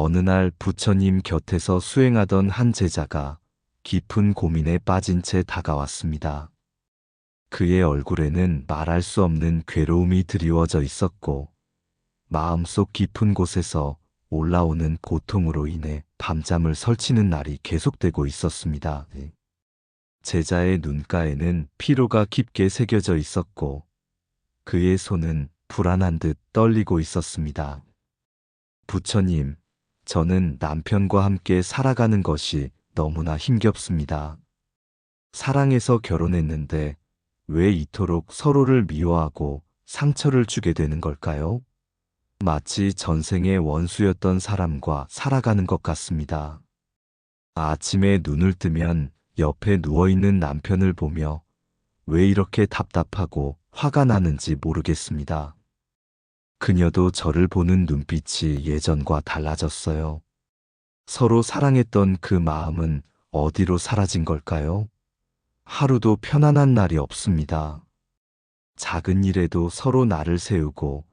어느 날 부처님 곁에서 수행하던 한 제자가 깊은 고민에 빠진 채 다가왔습니다. 그의 얼굴에는 말할 수 없는 괴로움이 드리워져 있었고 마음속 깊은 곳에서 올라오는 고통으로 인해 밤잠을 설치는 날이 계속되고 있었습니다. 제자의 눈가에는 피로가 깊게 새겨져 있었고 그의 손은 불안한 듯 떨리고 있었습니다. 부처님, 저는 남편과 함께 살아가는 것이 너무나 힘겹습니다. 사랑해서 결혼했는데 왜 이토록 서로를 미워하고 상처를 주게 되는 걸까요? 마치 전생의 원수였던 사람과 살아가는 것 같습니다. 아침에 눈을 뜨면 옆에 누워있는 남편을 보며 왜 이렇게 답답하고 화가 나는지 모르겠습니다. 그녀도 저를 보는 눈빛이 예전과 달라졌어요. 서로 사랑했던 그 마음은 어디로 사라진 걸까요? 하루도 편안한 날이 없습니다. 작은 일에도 서로 나를 세우고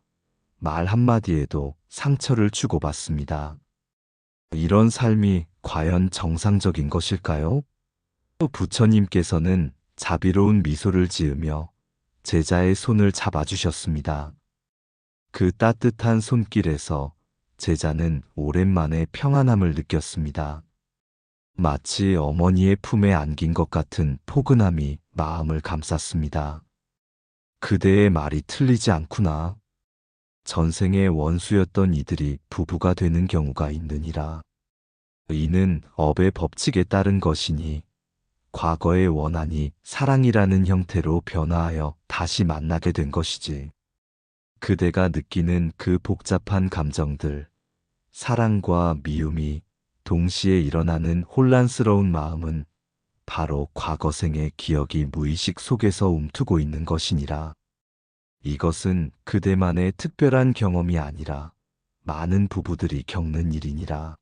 말 한마디에도 상처를 주고받습니다. 이런 삶이 과연 정상적인 것일까요? 부처님께서는 자비로운 미소를 지으며 제자의 손을 잡아주셨습니다. 그 따뜻한 손길에서 제자는 오랜만에 평안함을 느꼈습니다. 마치 어머니의 품에 안긴 것 같은 포근함이 마음을 감쌌습니다. 그대의 말이 틀리지 않구나. 전생의 원수였던 이들이 부부가 되는 경우가 있느니라. 이는 업의 법칙에 따른 것이니 과거의 원한이 사랑이라는 형태로 변화하여 다시 만나게 된 것이지. 그대가 느끼는 그 복잡한 감정들, 사랑과 미움이 동시에 일어나는 혼란스러운 마음은 바로 과거생의 기억이 무의식 속에서 움트고 있는 것이니라. 이것은 그대만의 특별한 경험이 아니라 많은 부부들이 겪는 일이니라.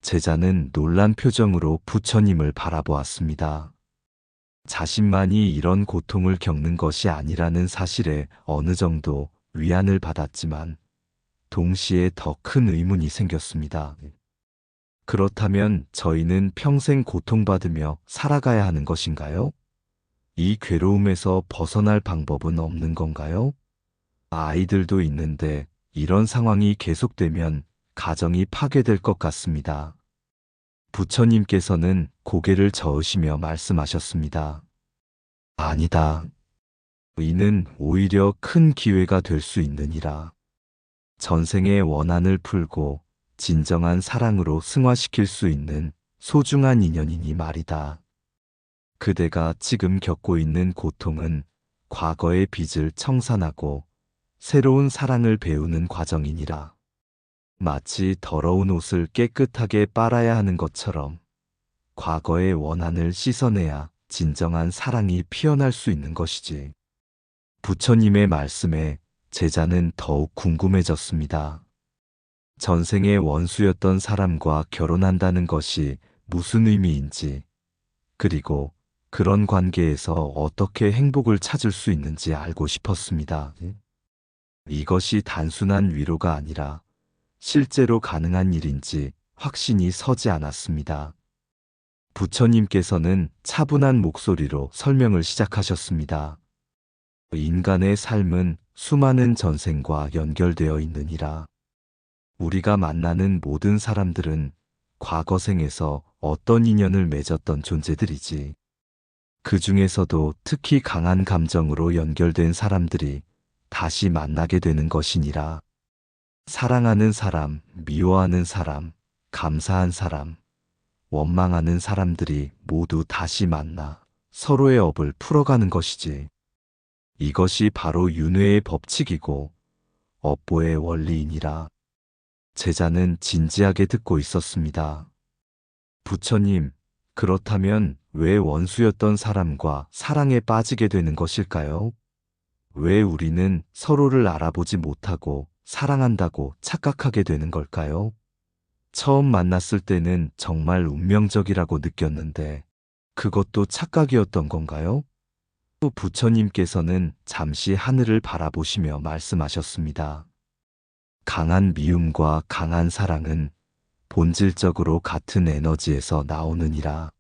제자는 놀란 표정으로 부처님을 바라보았습니다. 자신만이 이런 고통을 겪는 것이 아니라는 사실에 어느 정도 위안을 받았지만 동시에 더 큰 의문이 생겼습니다. 그렇다면 저희는 평생 고통받으며 살아가야 하는 것인가요? 이 괴로움에서 벗어날 방법은 없는 건가요? 아이들도 있는데 이런 상황이 계속되면 가정이 파괴될 것 같습니다. 부처님께서는 고개를 저으시며 말씀하셨습니다. 아니다. 이는 오히려 큰 기회가 될 수 있느니라. 전생의 원한을 풀고 진정한 사랑으로 승화시킬 수 있는 소중한 인연이니 말이다. 그대가 지금 겪고 있는 고통은 과거의 빚을 청산하고 새로운 사랑을 배우는 과정이니라. 마치 더러운 옷을 깨끗하게 빨아야 하는 것처럼 과거의 원한을 씻어내야 진정한 사랑이 피어날 수 있는 것이지. 부처님의 말씀에 제자는 더욱 궁금해졌습니다. 전생의 원수였던 사람과 결혼한다는 것이 무슨 의미인지, 그리고 그런 관계에서 어떻게 행복을 찾을 수 있는지 알고 싶었습니다. 이것이 단순한 위로가 아니라 실제로 가능한 일인지 확신이 서지 않았습니다. 부처님께서는 차분한 목소리로 설명을 시작하셨습니다. 인간의 삶은 수많은 전생과 연결되어 있느니라. 우리가 만나는 모든 사람들은 과거생에서 어떤 인연을 맺었던 존재들이지. 그 중에서도 특히 강한 감정으로 연결된 사람들이 다시 만나게 되는 것이니라. 사랑하는 사람, 미워하는 사람, 감사한 사람, 원망하는 사람들이 모두 다시 만나 서로의 업을 풀어가는 것이지. 이것이 바로 윤회의 법칙이고 업보의 원리이니라. 제자는 진지하게 듣고 있었습니다. 부처님, 그렇다면 왜 원수였던 사람과 사랑에 빠지게 되는 것일까요? 왜 우리는 서로를 알아보지 못하고 사랑한다고 착각하게 되는 걸까요? 처음 만났을 때는 정말 운명적이라고 느꼈는데 그것도 착각이었던 건가요? 또 부처님께서는 잠시 하늘을 바라보시며 말씀하셨습니다. 강한 미움과 강한 사랑은 본질적으로 같은 에너지에서 나오느니라.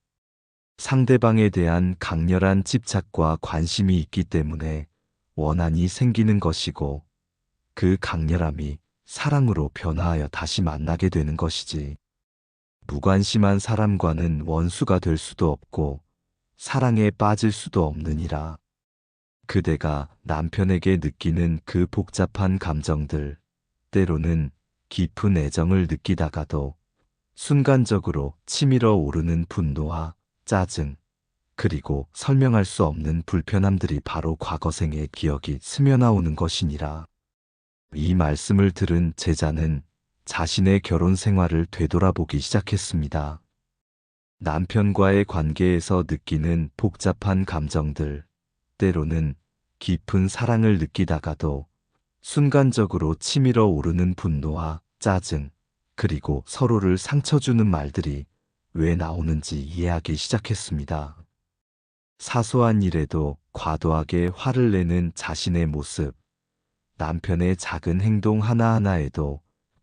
상대방에 대한 강렬한 집착과 관심이 있기 때문에 원한이 생기는 것이고 그 강렬함이 사랑으로 변화하여 다시 만나게 되는 것이지. 무관심한 사람과는 원수가 될 수도 없고 사랑에 빠질 수도 없느니라. 그대가 남편에게 느끼는 그 복잡한 감정들, 때로는 깊은 애정을 느끼다가도 순간적으로 치밀어 오르는 분노와 짜증, 그리고 설명할 수 없는 불편함들이 바로 과거생의 기억이 스며나오는 것이니라. 이 말씀을 들은 제자는 자신의 결혼 생활을 되돌아보기 시작했습니다. 남편과의 관계에서 느끼는 복잡한 감정들, 때로는 깊은 사랑을 느끼다가도 순간적으로 치밀어 오르는 분노와 짜증, 그리고 서로를 상처 주는 말들이 왜 나오는지 이해하기 시작했습니다. 사소한 일에도 과도하게 화를 내는 자신의 모습, 남편의 작은 행동 하나하나에도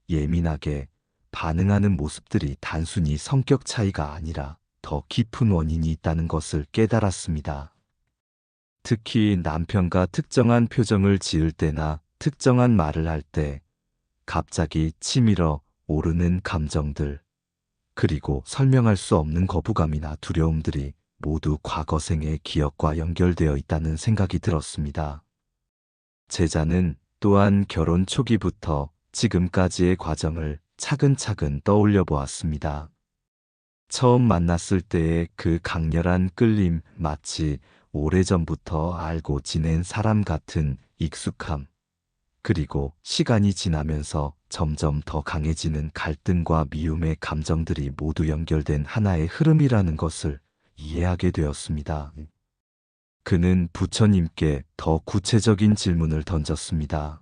예민하게 반응하는 모습들이 단순히 성격 차이가 아니라 더 깊은 원인이 있다는 것을 깨달았습니다. 특히 남편과 특정한 표정을 지을 때나 특정한 말을 할 때 갑자기 치밀어 오르는 감정들, 그리고 설명할 수 없는 거부감이나 두려움들이 모두 과거생의 기억과 연결되어 있다는 생각이 들었습니다. 제자는 또한 결혼 초기부터 지금까지의 과정을 차근차근 떠올려 보았습니다. 처음 만났을 때의 그 강렬한 끌림, 마치 오래전부터 알고 지낸 사람 같은 익숙함, 그리고 시간이 지나면서 점점 더 강해지는 갈등과 미움의 감정들이 모두 연결된 하나의 흐름이라는 것을 이해하게 되었습니다. 그는 부처님께 더 구체적인 질문을 던졌습니다.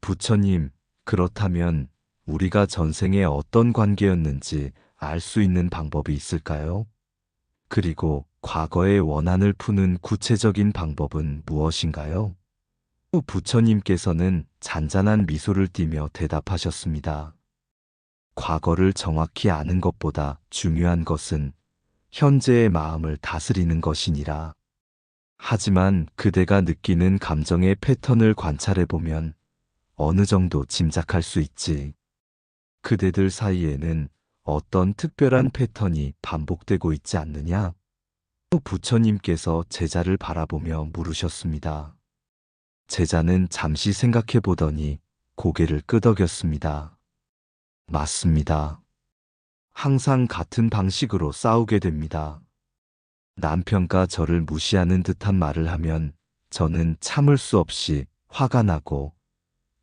부처님, 그렇다면 우리가 전생에 어떤 관계였는지 알 수 있는 방법이 있을까요? 그리고 과거의 원한을 푸는 구체적인 방법은 무엇인가요? 부처님께서는 잔잔한 미소를 띠며 대답하셨습니다. 과거를 정확히 아는 것보다 중요한 것은 현재의 마음을 다스리는 것이니라. 하지만 그대가 느끼는 감정의 패턴을 관찰해보면 어느 정도 짐작할 수 있지. 그대들 사이에는 어떤 특별한 패턴이 반복되고 있지 않느냐? 부처님께서 제자를 바라보며 물으셨습니다. 제자는 잠시 생각해 보더니 고개를 끄덕였습니다. 맞습니다. 항상 같은 방식으로 싸우게 됩니다. 남편과 저를 무시하는 듯한 말을 하면 저는 참을 수 없이 화가 나고,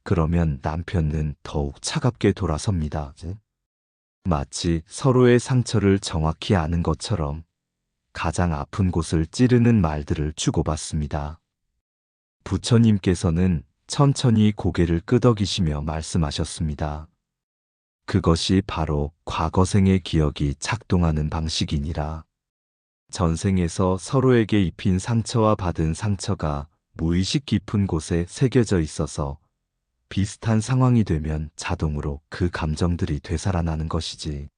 그러면 남편은 더욱 차갑게 돌아섭니다. 마치 서로의 상처를 정확히 아는 것처럼 가장 아픈 곳을 찌르는 말들을 주고받습니다. 부처님께서는 천천히 고개를 끄덕이시며 말씀하셨습니다. 그것이 바로 과거생의 기억이 작동하는 방식이니라. 전생에서 서로에게 입힌 상처와 받은 상처가 무의식 깊은 곳에 새겨져 있어서 비슷한 상황이 되면 자동으로 그 감정들이 되살아나는 것이지.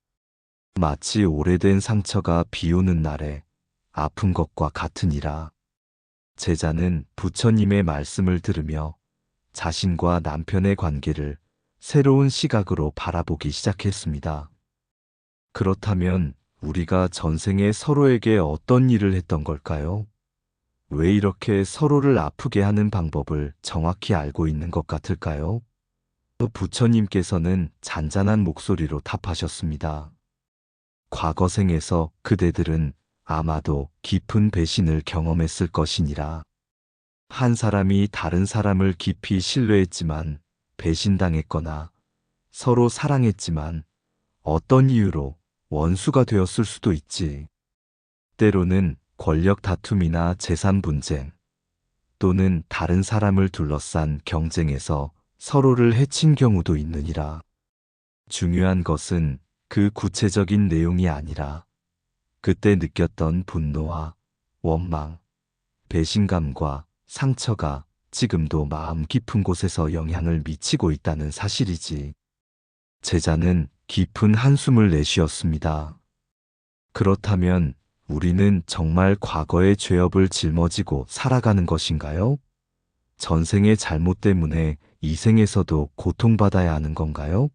마치 오래된 상처가 비 오는 날에 아픈 것과 같으니라. 제자는 부처님의 말씀을 들으며 자신과 남편의 관계를 새로운 시각으로 바라보기 시작했습니다. 그렇다면 우리가 전생에 서로에게 어떤 일을 했던 걸까요? 왜 이렇게 서로를 아프게 하는 방법을 정확히 알고 있는 것 같을까요? 부처님께서는 잔잔한 목소리로 답하셨습니다. 과거생에서 그대들은 아마도 깊은 배신을 경험했을 것이니라. 한 사람이 다른 사람을 깊이 신뢰했지만 배신당했거나 서로 사랑했지만 어떤 이유로 원수가 되었을 수도 있지. 때로는 권력 다툼이나 재산 분쟁, 또는 다른 사람을 둘러싼 경쟁에서 서로를 해친 경우도 있느니라. 중요한 것은 그 구체적인 내용이 아니라 그때 느꼈던 분노와 원망, 배신감과 상처가 지금도 마음 깊은 곳에서 영향을 미치고 있다는 사실이지. 제자는 깊은 한숨을 내쉬었습니다. 그렇다면 우리는 정말 과거의 죄업을 짊어지고 살아가는 것인가요? 전생의 잘못 때문에 이 생에서도 고통받아야 하는 건가요?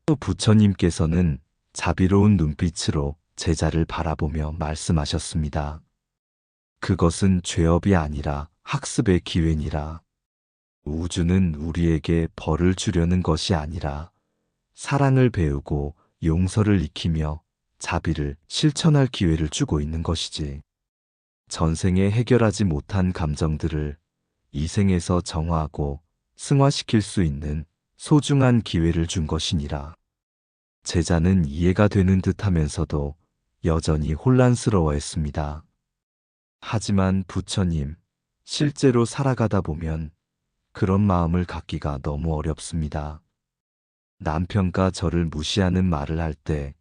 또 부처님께서는 자비로운 눈빛으로 제자를 바라보며 말씀하셨습니다. 그것은 죄업이 아니라 학습의 기회니라. 우주는 우리에게 벌을 주려는 것이 아니라 사랑을 배우고 용서를 익히며 자비를 실천할 기회를 주고 있는 것이지. 전생에 해결하지 못한 감정들을 이 생에서 정화하고 승화시킬 수 있는 소중한 기회를 준 것이니라. 제자는 이해가 되는 듯 하면서도 여전히 혼란스러워했습니다. 하지만 부처님, 실제로 살아가다 보면 그런 마음을 갖기가 너무 어렵습니다. 남편과 저를 무시하는 말을 할 때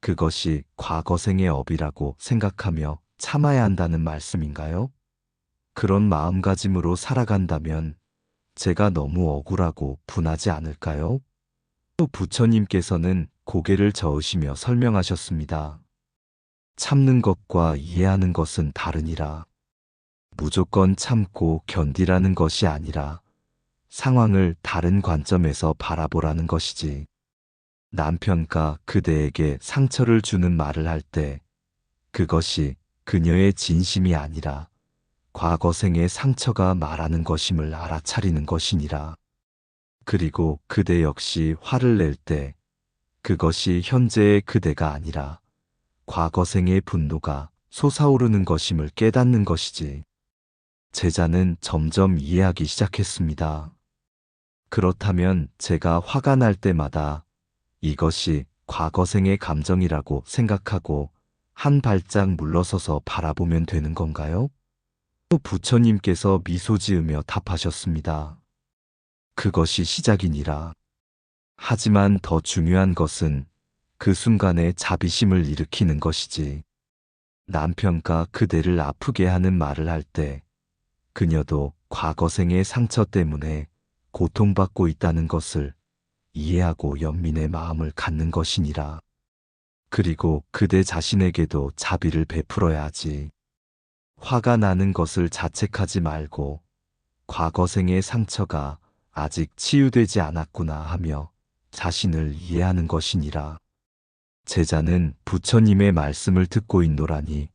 그것이 과거생의 업이라고 생각하며 참아야 한다는 말씀인가요? 그런 마음가짐으로 살아간다면 제가 너무 억울하고 분하지 않을까요? 또 부처님께서는 고개를 저으시며 설명하셨습니다. 참는 것과 이해하는 것은 다르니라. 무조건 참고 견디라는 것이 아니라 상황을 다른 관점에서 바라보라는 것이지. 남편과 그대에게 상처를 주는 말을 할 때 그것이 그녀의 진심이 아니라 과거생의 상처가 말하는 것임을 알아차리는 것이니라. 그리고 그대 역시 화를 낼 때 그것이 현재의 그대가 아니라 과거생의 분노가 솟아오르는 것임을 깨닫는 것이지. 제자는 점점 이해하기 시작했습니다. 그렇다면 제가 화가 날 때마다 이것이 과거생의 감정이라고 생각하고 한 발짝 물러서서 바라보면 되는 건가요? 또 부처님께서 미소 지으며 답하셨습니다. 그것이 시작이니라. 하지만 더 중요한 것은 그 순간에 자비심을 일으키는 것이지. 남편과 그대를 아프게 하는 말을 할 때 그녀도 과거생의 상처 때문에 고통받고 있다는 것을 이해하고 연민의 마음을 갖는 것이니라. 그리고 그대 자신에게도 자비를 베풀어야 하지. 화가 나는 것을 자책하지 말고 과거생의 상처가 아직 치유되지 않았구나 하며 자신을 이해하는 것이니라. 제자는 부처님의 말씀을 듣고 있노라니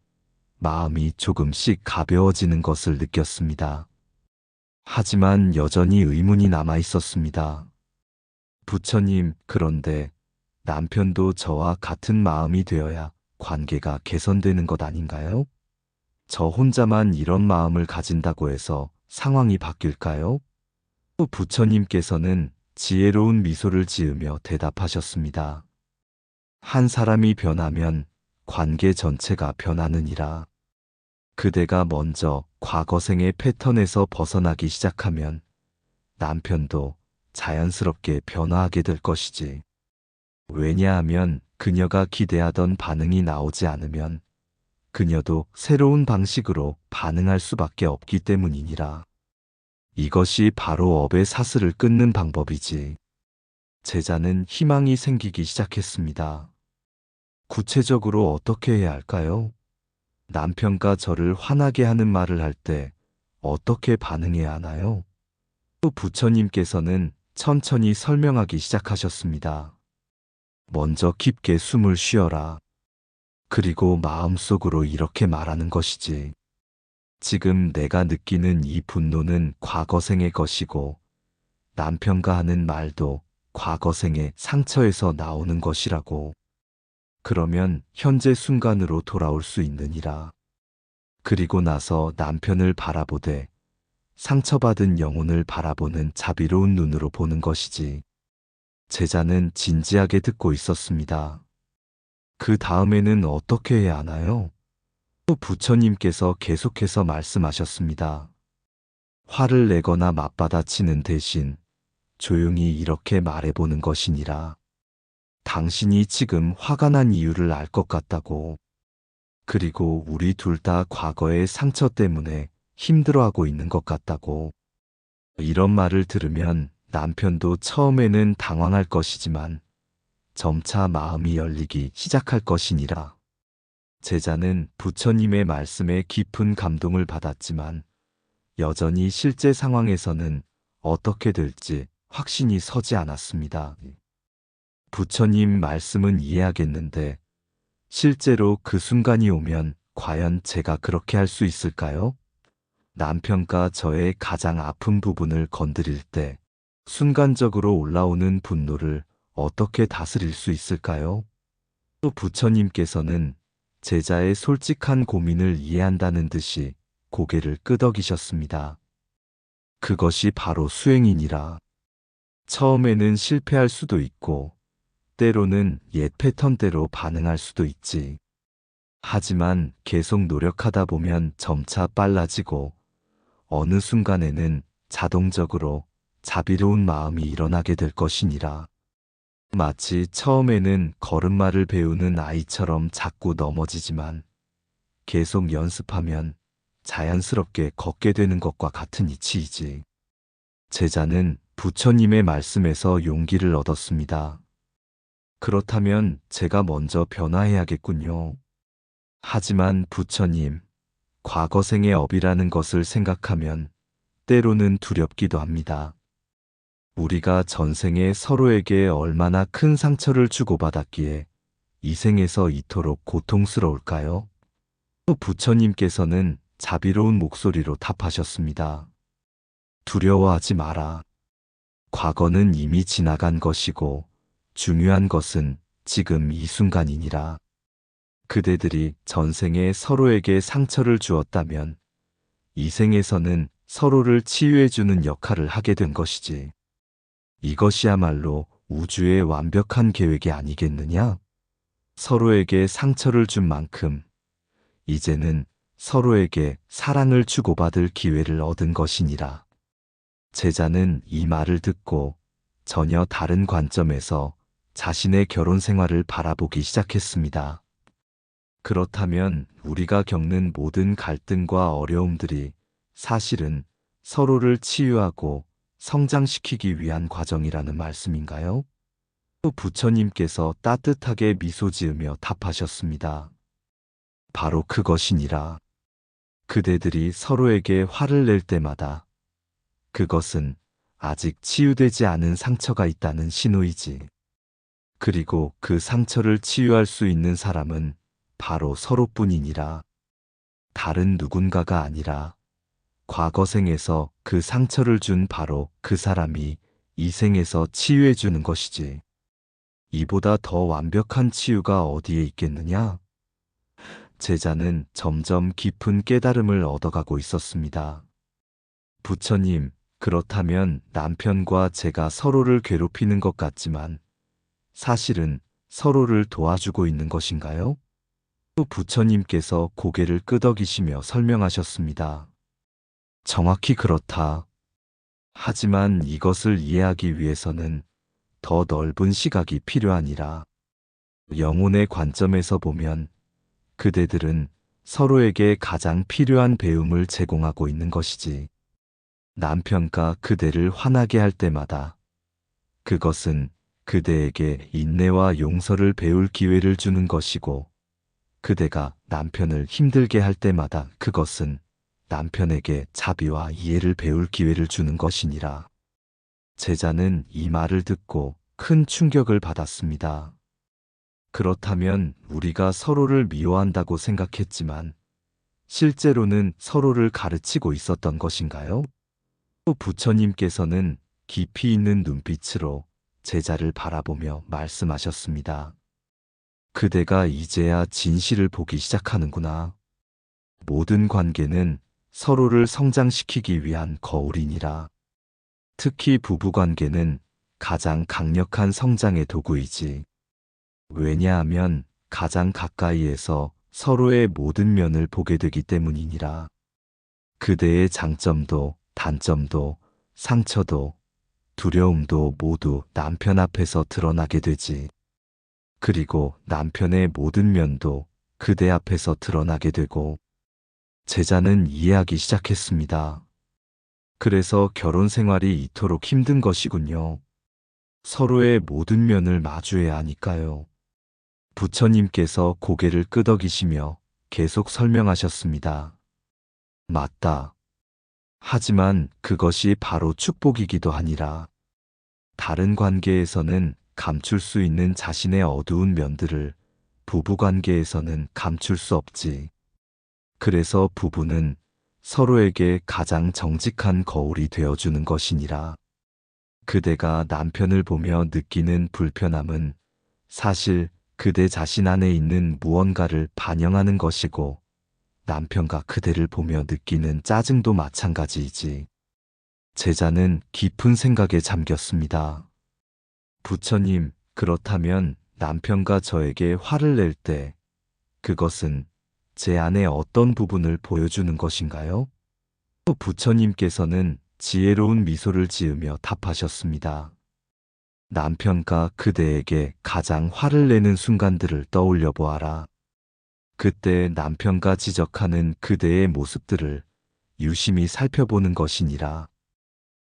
마음이 조금씩 가벼워지는 것을 느꼈습니다. 하지만 여전히 의문이 남아 있었습니다. 부처님, 그런데 남편도 저와 같은 마음이 되어야 관계가 개선되는 것 아닌가요? 저 혼자만 이런 마음을 가진다고 해서 상황이 바뀔까요? 또 부처님께서는 지혜로운 미소를 지으며 대답하셨습니다. 한 사람이 변하면 관계 전체가 변하느니라. 그대가 먼저 과거생의 패턴에서 벗어나기 시작하면 남편도 자연스럽게 변화하게 될 것이지. 왜냐하면 그녀가 기대하던 반응이 나오지 않으면 그녀도 새로운 방식으로 반응할 수밖에 없기 때문이니라. 이것이 바로 업의 사슬을 끊는 방법이지. 제자는 희망이 생기기 시작했습니다. 구체적으로 어떻게 해야 할까요? 남편과 저를 화나게 하는 말을 할 때 어떻게 반응해야 하나요? 또 부처님께서는 천천히 설명하기 시작하셨습니다. 먼저 깊게 숨을 쉬어라. 그리고 마음속으로 이렇게 말하는 것이지. 지금 내가 느끼는 이 분노는 과거생의 것이고 남편과 하는 말도 과거생의 상처에서 나오는 것이라고. 그러면 현재 순간으로 돌아올 수 있느니라. 그리고 나서 남편을 바라보되 상처받은 영혼을 바라보는 자비로운 눈으로 보는 것이지. 제자는 진지하게 듣고 있었습니다. 그 다음에는 어떻게 해야 하나요? 또 부처님께서 계속해서 말씀하셨습니다. 화를 내거나 맞받아치는 대신 조용히 이렇게 말해보는 것이니라. 당신이 지금 화가 난 이유를 알 것 같다고. 그리고 우리 둘 다 과거의 상처 때문에 힘들어하고 있는 것 같다고. 이런 말을 들으면 남편도 처음에는 당황할 것이지만 점차 마음이 열리기 시작할 것이니라. 제자는 부처님의 말씀에 깊은 감동을 받았지만 여전히 실제 상황에서는 어떻게 될지 확신이 서지 않았습니다. 부처님 말씀은 이해하겠는데 실제로 그 순간이 오면 과연 제가 그렇게 할 수 있을까요? 남편과 저의 가장 아픈 부분을 건드릴 때 순간적으로 올라오는 분노를 어떻게 다스릴 수 있을까요? 또 부처님께서는 제자의 솔직한 고민을 이해한다는 듯이 고개를 끄덕이셨습니다. 그것이 바로 수행이니라. 처음에는 실패할 수도 있고 때로는 옛 패턴대로 반응할 수도 있지. 하지만 계속 노력하다 보면 점차 빨라지고 어느 순간에는 자동적으로 자비로운 마음이 일어나게 될 것이니라. 마치 처음에는 걸음마를 배우는 아이처럼 자꾸 넘어지지만 계속 연습하면 자연스럽게 걷게 되는 것과 같은 이치이지. 제자는 부처님의 말씀에서 용기를 얻었습니다. 그렇다면 제가 먼저 변화해야겠군요. 하지만 부처님, 과거생의 업이라는 것을 생각하면 때로는 두렵기도 합니다. 우리가 전생에 서로에게 얼마나 큰 상처를 주고받았기에 이 생에서 이토록 고통스러울까요? 또 부처님께서는 자비로운 목소리로 답하셨습니다. 두려워하지 마라. 과거는 이미 지나간 것이고 중요한 것은 지금 이 순간이니라. 그대들이 전생에 서로에게 상처를 주었다면 이 생에서는 서로를 치유해주는 역할을 하게 된 것이지. 이것이야말로 우주의 완벽한 계획이 아니겠느냐? 서로에게 상처를 준 만큼 이제는 서로에게 사랑을 주고받을 기회를 얻은 것이니라. 제자는 이 말을 듣고 전혀 다른 관점에서 자신의 결혼 생활을 바라보기 시작했습니다. 그렇다면 우리가 겪는 모든 갈등과 어려움들이 사실은 서로를 치유하고 성장시키기 위한 과정이라는 말씀인가요? 또 부처님께서 따뜻하게 미소 지으며 답하셨습니다. 바로 그것이니라. 그대들이 서로에게 화를 낼 때마다 그것은 아직 치유되지 않은 상처가 있다는 신호이지. 그리고 그 상처를 치유할 수 있는 사람은 바로 서로뿐이니라. 다른 누군가가 아니라 과거 생에서 그 상처를 준 바로 그 사람이 이 생에서 치유해 주는 것이지. 이보다 더 완벽한 치유가 어디에 있겠느냐? 제자는 점점 깊은 깨달음을 얻어가고 있었습니다. 부처님, 그렇다면 남편과 제가 서로를 괴롭히는 것 같지만 사실은 서로를 도와주고 있는 것인가요? 또 부처님께서 고개를 끄덕이시며 설명하셨습니다. 정확히 그렇다. 하지만 이것을 이해하기 위해서는 더 넓은 시각이 필요하니라. 영혼의 관점에서 보면 그대들은 서로에게 가장 필요한 배움을 제공하고 있는 것이지. 남편과 그대를 화나게 할 때마다 그것은 그대에게 인내와 용서를 배울 기회를 주는 것이고, 그대가 남편을 힘들게 할 때마다 그것은 남편에게 자비와 이해를 배울 기회를 주는 것이니라. 제자는 이 말을 듣고 큰 충격을 받았습니다. 그렇다면 우리가 서로를 미워한다고 생각했지만 실제로는 서로를 가르치고 있었던 것인가요? 또 부처님께서는 깊이 있는 눈빛으로 제자를 바라보며 말씀하셨습니다. 그대가 이제야 진실을 보기 시작하는구나. 모든 관계는 서로를 성장시키기 위한 거울이니라. 특히 부부관계는 가장 강력한 성장의 도구이지. 왜냐하면 가장 가까이에서 서로의 모든 면을 보게 되기 때문이니라. 그대의 장점도 단점도 상처도 두려움도 모두 남편 앞에서 드러나게 되지. 그리고 남편의 모든 면도 그대 앞에서 드러나게 되고. 제자는 이해하기 시작했습니다. 그래서 결혼 생활이 이토록 힘든 것이군요. 서로의 모든 면을 마주해야 하니까요. 부처님께서 고개를 끄덕이시며 계속 설명하셨습니다. 맞다. 하지만 그것이 바로 축복이기도 하니라. 다른 관계에서는 감출 수 있는 자신의 어두운 면들을 부부관계에서는 감출 수 없지. 그래서 부부는 서로에게 가장 정직한 거울이 되어주는 것이니라. 그대가 남편을 보며 느끼는 불편함은 사실 그대 자신 안에 있는 무언가를 반영하는 것이고, 남편과 그대를 보며 느끼는 짜증도 마찬가지이지. 제자는 깊은 생각에 잠겼습니다. 부처님, 그렇다면 남편과 저에게 화를 낼 때 그것은 제 안의 어떤 부분을 보여주는 것인가요? 또 부처님께서는 지혜로운 미소를 지으며 답하셨습니다. 남편과 그대에게 가장 화를 내는 순간들을 떠올려 보아라. 그때 남편과 지적하는 그대의 모습들을 유심히 살펴보는 것이니라.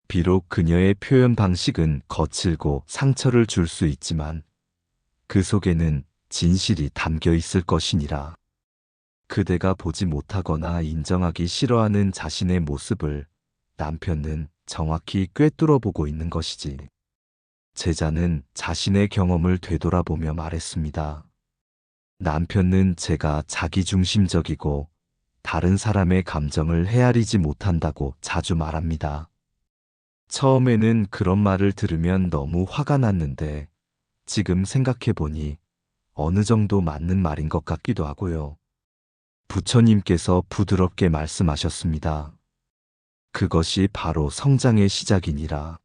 비록 그녀의 표현 방식은 거칠고 상처를 줄 수 있지만 그 속에는 진실이 담겨 있을 것이니라. 그대가 보지 못하거나 인정하기 싫어하는 자신의 모습을 남편은 정확히 꿰뚫어 보고 있는 것이지. 제자는 자신의 경험을 되돌아보며 말했습니다. 남편은 제가 자기중심적이고 다른 사람의 감정을 헤아리지 못한다고 자주 말합니다. 처음에는 그런 말을 들으면 너무 화가 났는데 지금 생각해보니 어느 정도 맞는 말인 것 같기도 하고요. 부처님께서 부드럽게 말씀하셨습니다. 그것이 바로 성장의 시작이니라.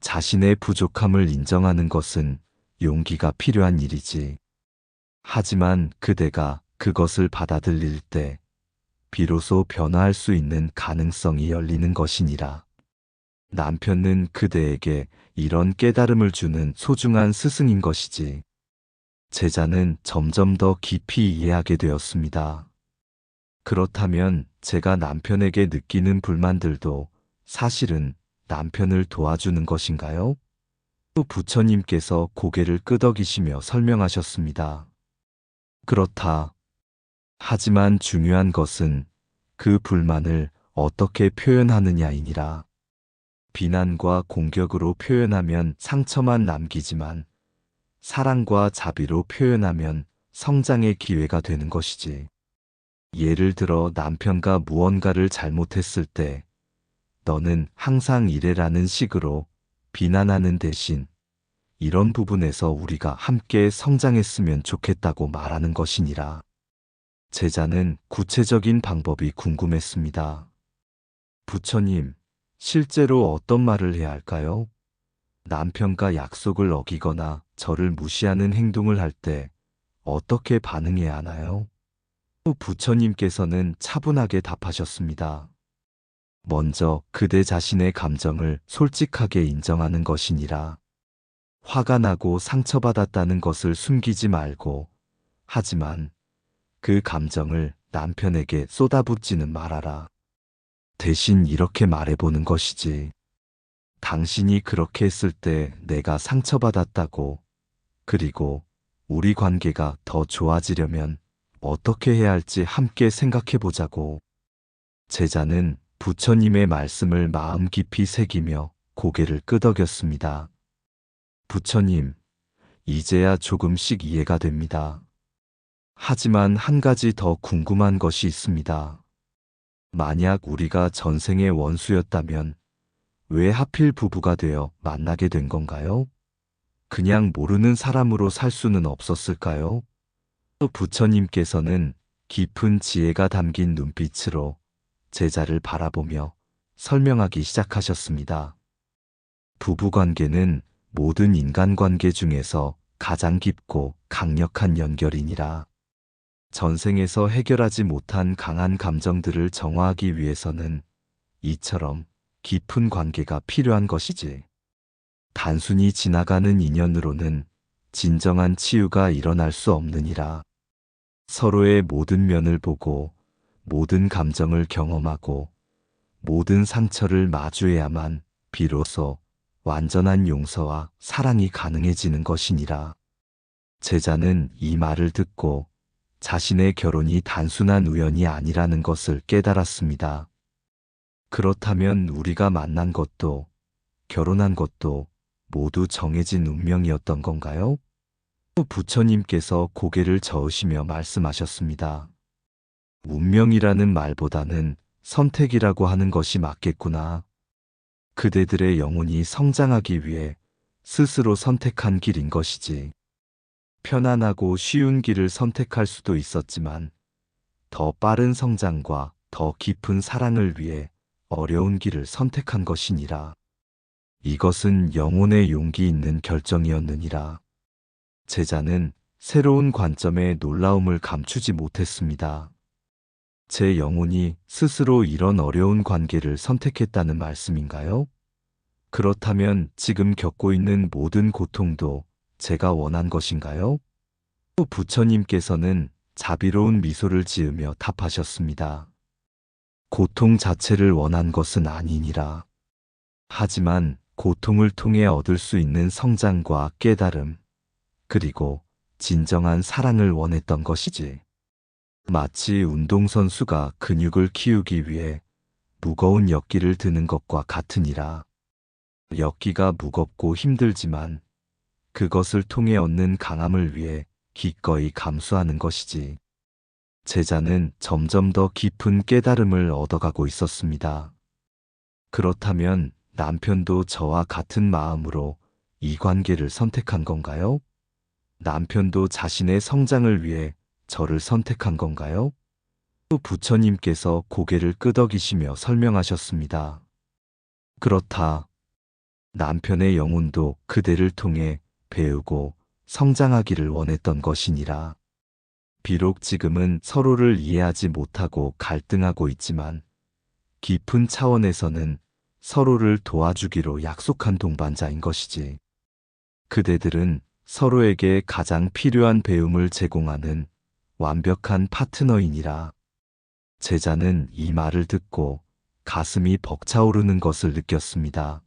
자신의 부족함을 인정하는 것은 용기가 필요한 일이지. 하지만 그대가 그것을 받아들일 때 비로소 변화할 수 있는 가능성이 열리는 것이니라. 남편은 그대에게 이런 깨달음을 주는 소중한 스승인 것이지. 제자는 점점 더 깊이 이해하게 되었습니다. 그렇다면 제가 남편에게 느끼는 불만들도 사실은 남편을 도와주는 것인가요? 또 부처님께서 고개를 끄덕이시며 설명하셨습니다. 그렇다. 하지만 중요한 것은 그 불만을 어떻게 표현하느냐이니라. 비난과 공격으로 표현하면 상처만 남기지만 사랑과 자비로 표현하면 성장의 기회가 되는 것이지. 예를 들어 남편과 무언가를 잘못했을 때 너는 항상 이래라는 식으로 비난하는 대신 이런 부분에서 우리가 함께 성장했으면 좋겠다고 말하는 것이니라. 제자는 구체적인 방법이 궁금했습니다. 부처님, 실제로 어떤 말을 해야 할까요? 남편과 약속을 어기거나 저를 무시하는 행동을 할 때 어떻게 반응해야 하나요? 또 부처님께서는 차분하게 답하셨습니다. 먼저 그대 자신의 감정을 솔직하게 인정하는 것이니라. 화가 나고 상처받았다는 것을 숨기지 말고, 하지만 그 감정을 남편에게 쏟아붓지는 말아라. 대신 이렇게 말해보는 것이지. 당신이 그렇게 했을 때 내가 상처받았다고, 그리고 우리 관계가 더 좋아지려면 어떻게 해야 할지 함께 생각해 보자고. 제자는 부처님의 말씀을 마음 깊이 새기며 고개를 끄덕였습니다. 부처님, 이제야 조금씩 이해가 됩니다. 하지만 한 가지 더 궁금한 것이 있습니다. 만약 우리가 전생의 원수였다면 왜 하필 부부가 되어 만나게 된 건가요? 그냥 모르는 사람으로 살 수는 없었을까요? 또 부처님께서는 깊은 지혜가 담긴 눈빛으로 제자를 바라보며 설명하기 시작하셨습니다. 부부관계는 모든 인간관계 중에서 가장 깊고 강력한 연결이니라. 전생에서 해결하지 못한 강한 감정들을 정화하기 위해서는 이처럼 깊은 관계가 필요한 것이지. 단순히 지나가는 인연으로는 진정한 치유가 일어날 수 없느니라. 서로의 모든 면을 보고 모든 감정을 경험하고 모든 상처를 마주해야만 비로소 완전한 용서와 사랑이 가능해지는 것이니라. 제자는 이 말을 듣고 자신의 결혼이 단순한 우연이 아니라는 것을 깨달았습니다. 그렇다면 우리가 만난 것도 결혼한 것도 모두 정해진 운명이었던 건가요? 부처님께서 고개를 저으시며 말씀하셨습니다. 운명이라는 말보다는 선택이라고 하는 것이 맞겠구나. 그대들의 영혼이 성장하기 위해 스스로 선택한 길인 것이지. 편안하고 쉬운 길을 선택할 수도 있었지만 더 빠른 성장과 더 깊은 사랑을 위해 어려운 길을 선택한 것이니라. 이것은 영혼의 용기 있는 결정이었느니라. 제자는 새로운 관점의 놀라움을 감추지 못했습니다. 제 영혼이 스스로 이런 어려운 관계를 선택했다는 말씀인가요? 그렇다면 지금 겪고 있는 모든 고통도 제가 원한 것인가요? 또 부처님께서는 자비로운 미소를 지으며 답하셨습니다. 고통 자체를 원한 것은 아니니라. 하지만 고통을 통해 얻을 수 있는 성장과 깨달음, 그리고 진정한 사랑을 원했던 것이지. 마치 운동선수가 근육을 키우기 위해 무거운 역기를 드는 것과 같으니라. 역기가 무겁고 힘들지만 그것을 통해 얻는 강함을 위해 기꺼이 감수하는 것이지. 제자는 점점 더 깊은 깨달음을 얻어가고 있었습니다. 그렇다면 남편도 저와 같은 마음으로 이 관계를 선택한 건가요? 남편도 자신의 성장을 위해 저를 선택한 건가요? 또 부처님께서 고개를 끄덕이시며 설명하셨습니다. 그렇다. 남편의 영혼도 그대를 통해 배우고 성장하기를 원했던 것이니라. 비록 지금은 서로를 이해하지 못하고 갈등하고 있지만 깊은 차원에서는 서로를 도와주기로 약속한 동반자인 것이지. 그대들은 서로에게 가장 필요한 배움을 제공하는 완벽한 파트너이니라. 제자는 이 말을 듣고 가슴이 벅차오르는 것을 느꼈습니다.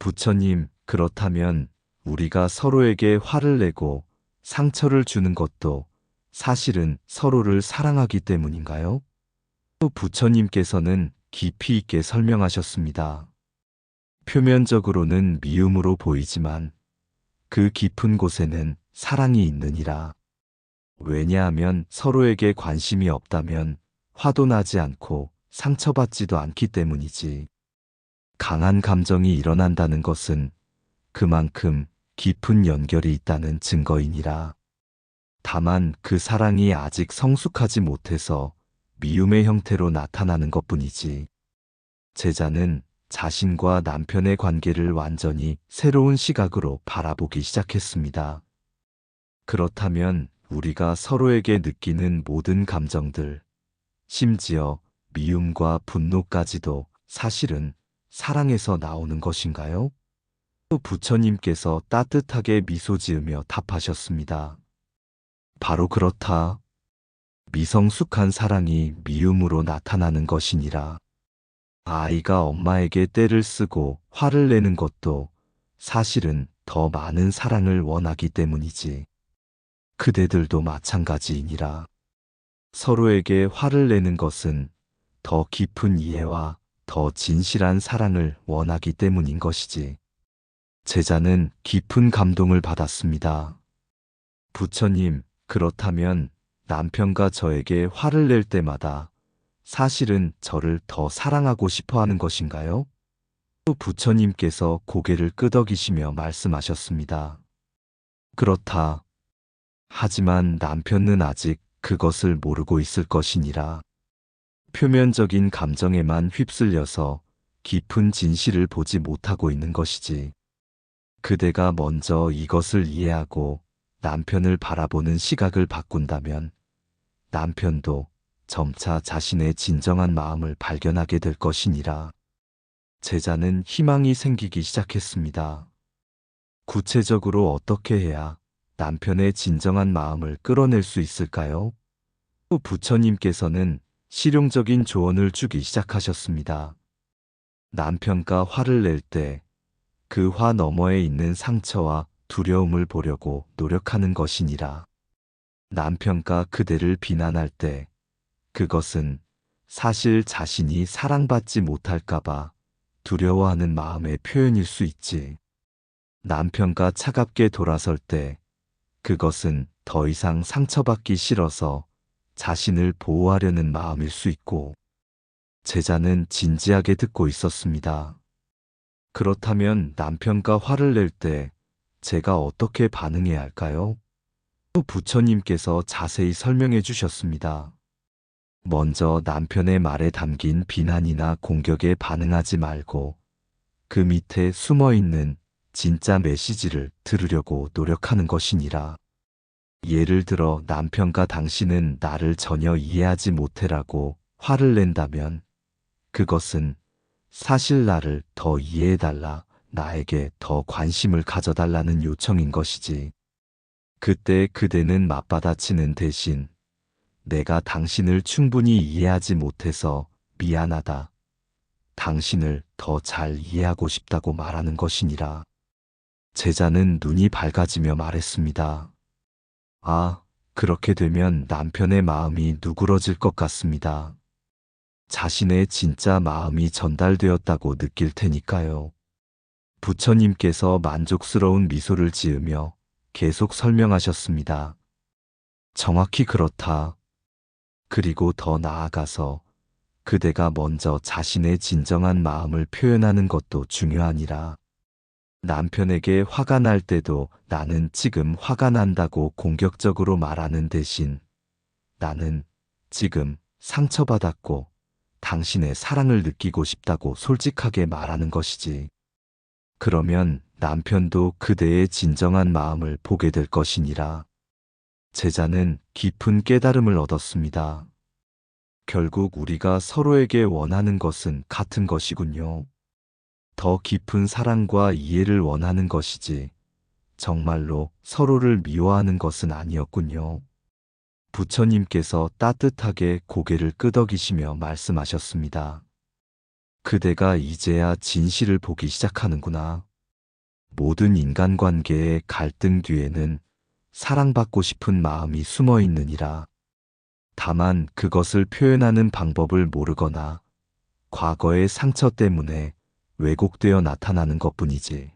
부처님, 그렇다면 우리가 서로에게 화를 내고 상처를 주는 것도 사실은 서로를 사랑하기 때문인가요? 또 부처님께서는 깊이 있게 설명하셨습니다. 표면적으로는 미움으로 보이지만 그 깊은 곳에는 사랑이 있느니라. 왜냐하면 서로에게 관심이 없다면 화도 나지 않고 상처받지도 않기 때문이지. 강한 감정이 일어난다는 것은 그만큼 깊은 연결이 있다는 증거이니라. 다만 그 사랑이 아직 성숙하지 못해서 미움의 형태로 나타나는 것뿐이지. 제자는 자신과 남편의 관계를 완전히 새로운 시각으로 바라보기 시작했습니다. 그렇다면 우리가 서로에게 느끼는 모든 감정들, 심지어 미움과 분노까지도 사실은 사랑에서 나오는 것인가요? 또 부처님께서 따뜻하게 미소 지으며 답하셨습니다. 바로 그렇다. 미성숙한 사랑이 미움으로 나타나는 것이니라. 아이가 엄마에게 떼를 쓰고 화를 내는 것도 사실은 더 많은 사랑을 원하기 때문이지. 그대들도 마찬가지이니라. 서로에게 화를 내는 것은 더 깊은 이해와 더 진실한 사랑을 원하기 때문인 것이지. 제자는 깊은 감동을 받았습니다. 부처님, 그렇다면 남편과 저에게 화를 낼 때마다 사실은 저를 더 사랑하고 싶어 하는 것인가요? 또 부처님께서 고개를 끄덕이시며 말씀하셨습니다. 그렇다. 하지만 남편은 아직 그것을 모르고 있을 것이니라. 표면적인 감정에만 휩쓸려서 깊은 진실을 보지 못하고 있는 것이지. 그대가 먼저 이것을 이해하고 남편을 바라보는 시각을 바꾼다면 남편도 점차 자신의 진정한 마음을 발견하게 될 것이니라. 제자는 희망이 생기기 시작했습니다. 구체적으로 어떻게 해야 남편의 진정한 마음을 끌어낼 수 있을까요? 또 부처님께서는 실용적인 조언을 주기 시작하셨습니다. 남편과 화를 낼 때 그 화 너머에 있는 상처와 두려움을 보려고 노력하는 것이니라. 남편과 그대를 비난할 때 그것은 사실 자신이 사랑받지 못할까봐 두려워하는 마음의 표현일 수 있지. 남편과 차갑게 돌아설 때 그것은 더 이상 상처받기 싫어서 자신을 보호하려는 마음일 수 있고. 제자는 진지하게 듣고 있었습니다. 그렇다면 남편과 화를 낼 때 제가 어떻게 반응해야 할까요? 또 부처님께서 자세히 설명해 주셨습니다. 먼저 남편의 말에 담긴 비난이나 공격에 반응하지 말고 그 밑에 숨어 있는 진짜 메시지를 들으려고 노력하는 것이니라. 예를 들어 남편과 당신은 나를 전혀 이해하지 못해라고 화를 낸다면 그것은 사실 나를 더 이해해달라, 나에게 더 관심을 가져달라는 요청인 것이지. 그때 그대는 맞받아치는 대신 내가 당신을 충분히 이해하지 못해서 미안하다. 당신을 더 잘 이해하고 싶다고 말하는 것이니라. 제자는 눈이 밝아지며 말했습니다. 아, 그렇게 되면 남편의 마음이 누그러질 것 같습니다. 자신의 진짜 마음이 전달되었다고 느낄 테니까요. 부처님께서 만족스러운 미소를 지으며 계속 설명하셨습니다. 정확히 그렇다. 그리고 더 나아가서 그대가 먼저 자신의 진정한 마음을 표현하는 것도 중요하니라. 남편에게 화가 날 때도 나는 지금 화가 난다고 공격적으로 말하는 대신 나는 지금 상처받았고 당신의 사랑을 느끼고 싶다고 솔직하게 말하는 것이지. 그러면 남편도 그대의 진정한 마음을 보게 될 것이니라. 제자는 깊은 깨달음을 얻었습니다. 결국 우리가 서로에게 원하는 것은 같은 것이군요. 더 깊은 사랑과 이해를 원하는 것이지, 정말로 서로를 미워하는 것은 아니었군요. 부처님께서 따뜻하게 고개를 끄덕이시며 말씀하셨습니다. 그대가 이제야 진실을 보기 시작하는구나. 모든 인간관계의 갈등 뒤에는 사랑받고 싶은 마음이 숨어 있느니라. 다만 그것을 표현하는 방법을 모르거나 과거의 상처 때문에 왜곡되어 나타나는 것뿐이지.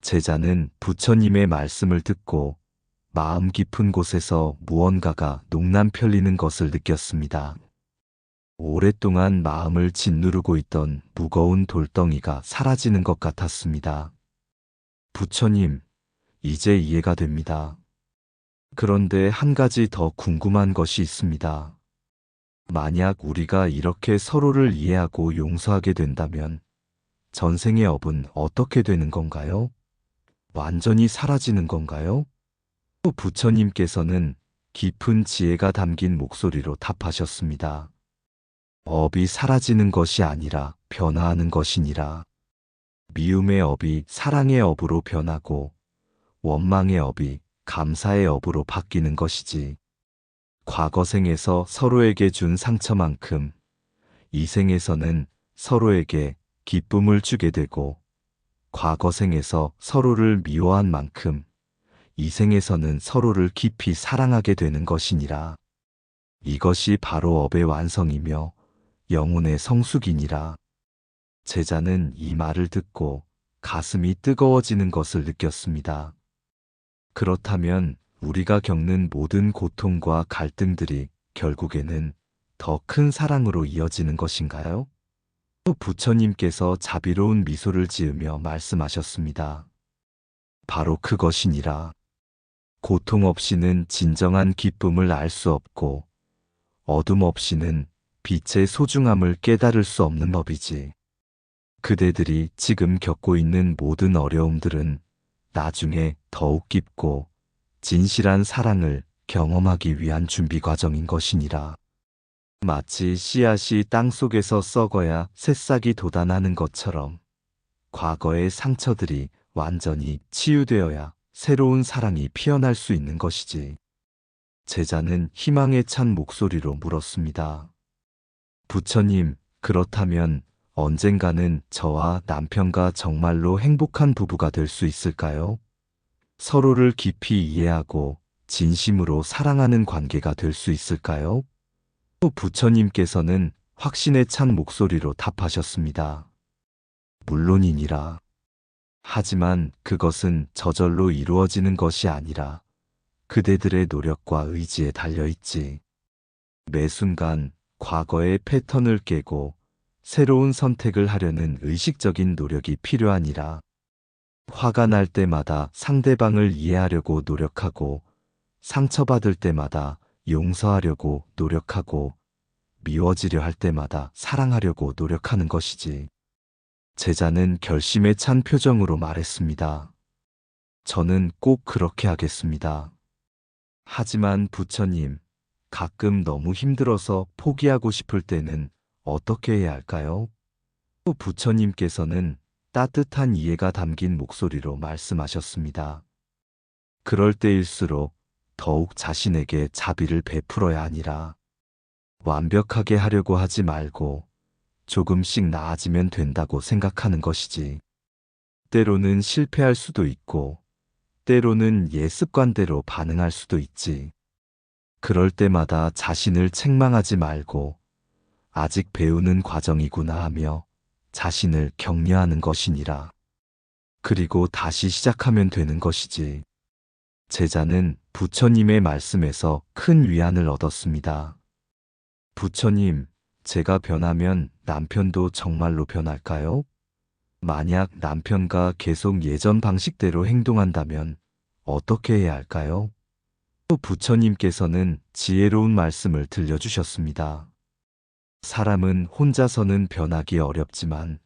제자는 부처님의 말씀을 듣고 마음 깊은 곳에서 무언가가 농남 펼리는 것을 느꼈습니다. 오랫동안 마음을 짓누르고 있던 무거운 돌덩이가 사라지는 것 같았습니다. 부처님, 이제 이해가 됩니다. 그런데 한 가지 더 궁금한 것이 있습니다. 만약 우리가 이렇게 서로를 이해하고 용서하게 된다면 전생의 업은 어떻게 되는 건가요? 완전히 사라지는 건가요? 또 부처님께서는 깊은 지혜가 담긴 목소리로 답하셨습니다. 업이 사라지는 것이 아니라 변화하는 것이니라. 미움의 업이 사랑의 업으로 변하고 원망의 업이 감사의 업으로 바뀌는 것이지. 과거 생에서 서로에게 준 상처만큼 이 생에서는 서로에게 기쁨을 주게 되고, 과거 생에서 서로를 미워한 만큼 이 생에서는 서로를 깊이 사랑하게 되는 것이니라. 이것이 바로 업의 완성이며 영혼의 성숙이니라. 제자는 이 말을 듣고 가슴이 뜨거워지는 것을 느꼈습니다. 그렇다면 우리가 겪는 모든 고통과 갈등들이 결국에는 더 큰 사랑으로 이어지는 것인가요? 또 부처님께서 자비로운 미소를 지으며 말씀하셨습니다. 바로 그것이니라. 고통 없이는 진정한 기쁨을 알 수 없고 어둠 없이는 빛의 소중함을 깨달을 수 없는 법이지. 그대들이 지금 겪고 있는 모든 어려움들은 나중에 더욱 깊고 진실한 사랑을 경험하기 위한 준비 과정인 것이니라. 마치 씨앗이 땅속에서 썩어야 새싹이 돋아나는 것처럼 과거의 상처들이 완전히 치유되어야 새로운 사랑이 피어날 수 있는 것이지. 제자는 희망에 찬 목소리로 물었습니다. 부처님, 그렇다면 언젠가는 저와 남편과 정말로 행복한 부부가 될 수 있을까요? 서로를 깊이 이해하고 진심으로 사랑하는 관계가 될 수 있을까요? 또 부처님께서는 확신에 찬 목소리로 답하셨습니다. 물론이니라. 하지만 그것은 저절로 이루어지는 것이 아니라 그대들의 노력과 의지에 달려있지. 매 순간 과거의 패턴을 깨고 새로운 선택을 하려는 의식적인 노력이 필요하니라. 화가 날 때마다 상대방을 이해하려고 노력하고, 상처받을 때마다 용서하려고 노력하고, 미워지려 할 때마다 사랑하려고 노력하는 것이지. 제자는 결심에 찬 표정으로 말했습니다. 저는 꼭 그렇게 하겠습니다. 하지만 부처님, 가끔 너무 힘들어서 포기하고 싶을 때는 어떻게 해야 할까요? 또 부처님께서는 따뜻한 이해가 담긴 목소리로 말씀하셨습니다. 그럴 때일수록 더욱 자신에게 자비를 베풀어야 하니라. 완벽하게 하려고 하지 말고 조금씩 나아지면 된다고 생각하는 것이지. 때로는 실패할 수도 있고, 때로는 옛 습관대로 반응할 수도 있지. 그럴 때마다 자신을 책망하지 말고 아직 배우는 과정이구나 하며 자신을 격려하는 것이니라. 그리고 다시 시작하면 되는 것이지. 제자는 부처님의 말씀에서 큰 위안을 얻었습니다. 부처님, 제가 변하면 남편도 정말로 변할까요? 만약 남편과 계속 예전 방식대로 행동한다면 어떻게 해야 할까요? 또 부처님께서는 지혜로운 말씀을 들려주셨습니다. 사람은 혼자서는 변하기 어렵지만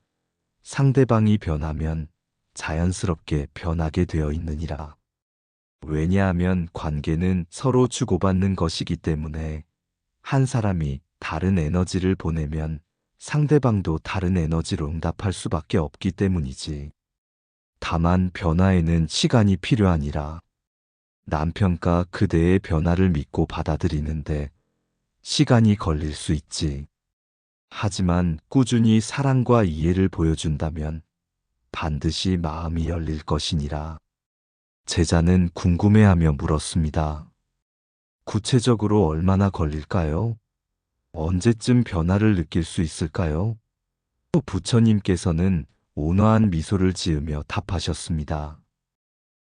상대방이 변하면 자연스럽게 변하게 되어 있느니라. 왜냐하면 관계는 서로 주고받는 것이기 때문에 한 사람이 다른 에너지를 보내면 상대방도 다른 에너지로 응답할 수밖에 없기 때문이지. 다만 변화에는 시간이 필요하니라. 남편과 그대의 변화를 믿고 받아들이는데 시간이 걸릴 수 있지. 하지만 꾸준히 사랑과 이해를 보여준다면 반드시 마음이 열릴 것이니라. 제자는 궁금해하며 물었습니다. 구체적으로 얼마나 걸릴까요? 언제쯤 변화를 느낄 수 있을까요? 또 부처님께서는 온화한 미소를 지으며 답하셨습니다.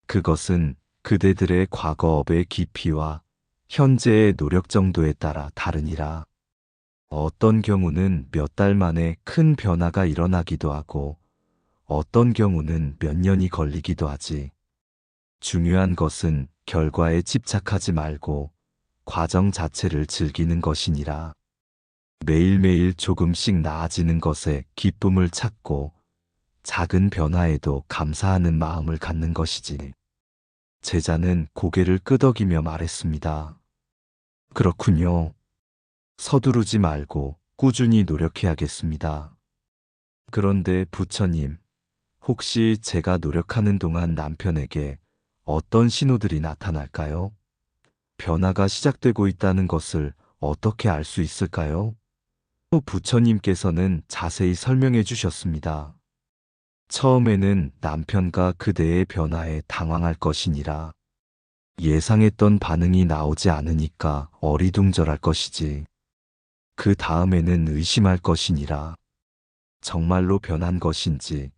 그것은 그대들의 과거업의 깊이와 현재의 노력 정도에 따라 다르니라. 어떤 경우는 몇 달 만에 큰 변화가 일어나기도 하고, 어떤 경우는 몇 년이 걸리기도 하지. 중요한 것은 결과에 집착하지 말고 과정 자체를 즐기는 것이니라. 매일매일 조금씩 나아지는 것에 기쁨을 찾고 작은 변화에도 감사하는 마음을 갖는 것이지. 제자는 고개를 끄덕이며 말했습니다. 그렇군요. 서두르지 말고 꾸준히 노력해야겠습니다. 그런데 부처님, 혹시 제가 노력하는 동안 남편에게 어떤 신호들이 나타날까요? 변화가 시작되고 있다는 것을 어떻게 알 수 있을까요? 또 부처님께서는 자세히 설명해 주셨습니다. 처음에는 남편과 그대의 변화에 당황할 것이니라. 예상했던 반응이 나오지 않으니까 어리둥절할 것이지. 그 다음에는 의심할 것이니라. 정말로 변한 것인지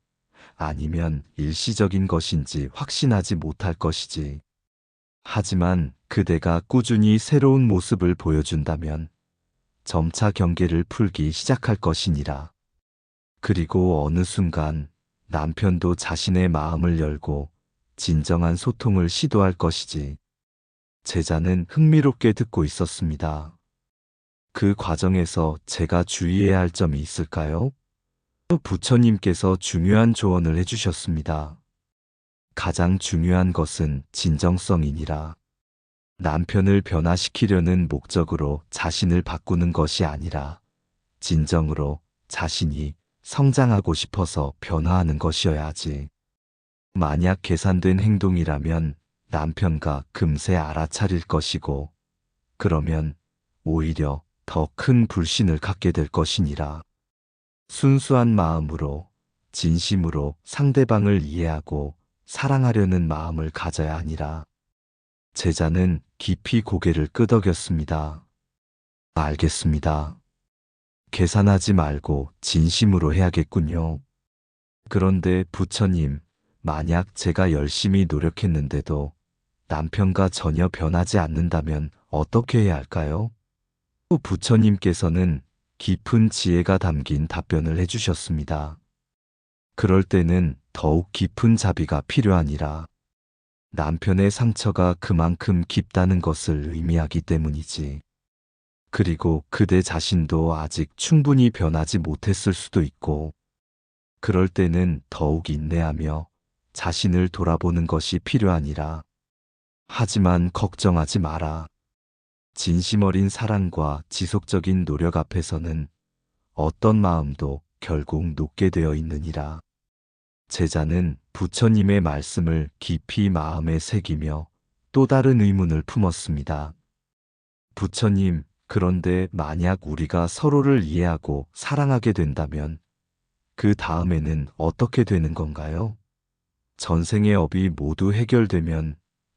아니면 일시적인 것인지 확신하지 못할 것이지. 하지만 그대가 꾸준히 새로운 모습을 보여준다면 점차 경계를 풀기 시작할 것이니라. 그리고 어느 순간 남편도 자신의 마음을 열고 진정한 소통을 시도할 것이지. 제자는 흥미롭게 듣고 있었습니다. 그 과정에서 제가 주의해야 할 점이 있을까요? 또 부처님께서 중요한 조언을 해주셨습니다. 가장 중요한 것은 진정성이니라. 남편을 변화시키려는 목적으로 자신을 바꾸는 것이 아니라 진정으로 자신이 성장하고 싶어서 변화하는 것이어야 하지. 만약 계산된 행동이라면 남편과 금세 알아차릴 것이고, 그러면 오히려 더 큰 불신을 갖게 될 것이니라. 순수한 마음으로, 진심으로 상대방을 이해하고 사랑하려는 마음을 가져야 하니라. 제자는 깊이 고개를 끄덕였습니다. 알겠습니다. 계산하지 말고 진심으로 해야겠군요. 그런데 부처님, 만약 제가 열심히 노력했는데도 남편과 전혀 변하지 않는다면 어떻게 해야 할까요? 또 부처님께서는 깊은 지혜가 담긴 답변을 해주셨습니다. 그럴 때는 더욱 깊은 자비가 필요하니라. 남편의 상처가 그만큼 깊다는 것을 의미하기 때문이지. 그리고 그대 자신도 아직 충분히 변하지 못했을 수도 있고, 그럴 때는 더욱 인내하며 자신을 돌아보는 것이 필요하니라. 하지만 걱정하지 마라. 진심 어린 사랑과 지속적인 노력 앞에서는 어떤 마음도 결국 녹게 되어 있느니라. 제자는 부처님의 말씀을 깊이 마음에 새기며 또 다른 의문을 품었습니다. 부처님, 그런데 만약 우리가 서로를 이해하고 사랑하게 된다면 그 다음에는 어떻게 되는 건가요? 전생의 업이 모두 해결되면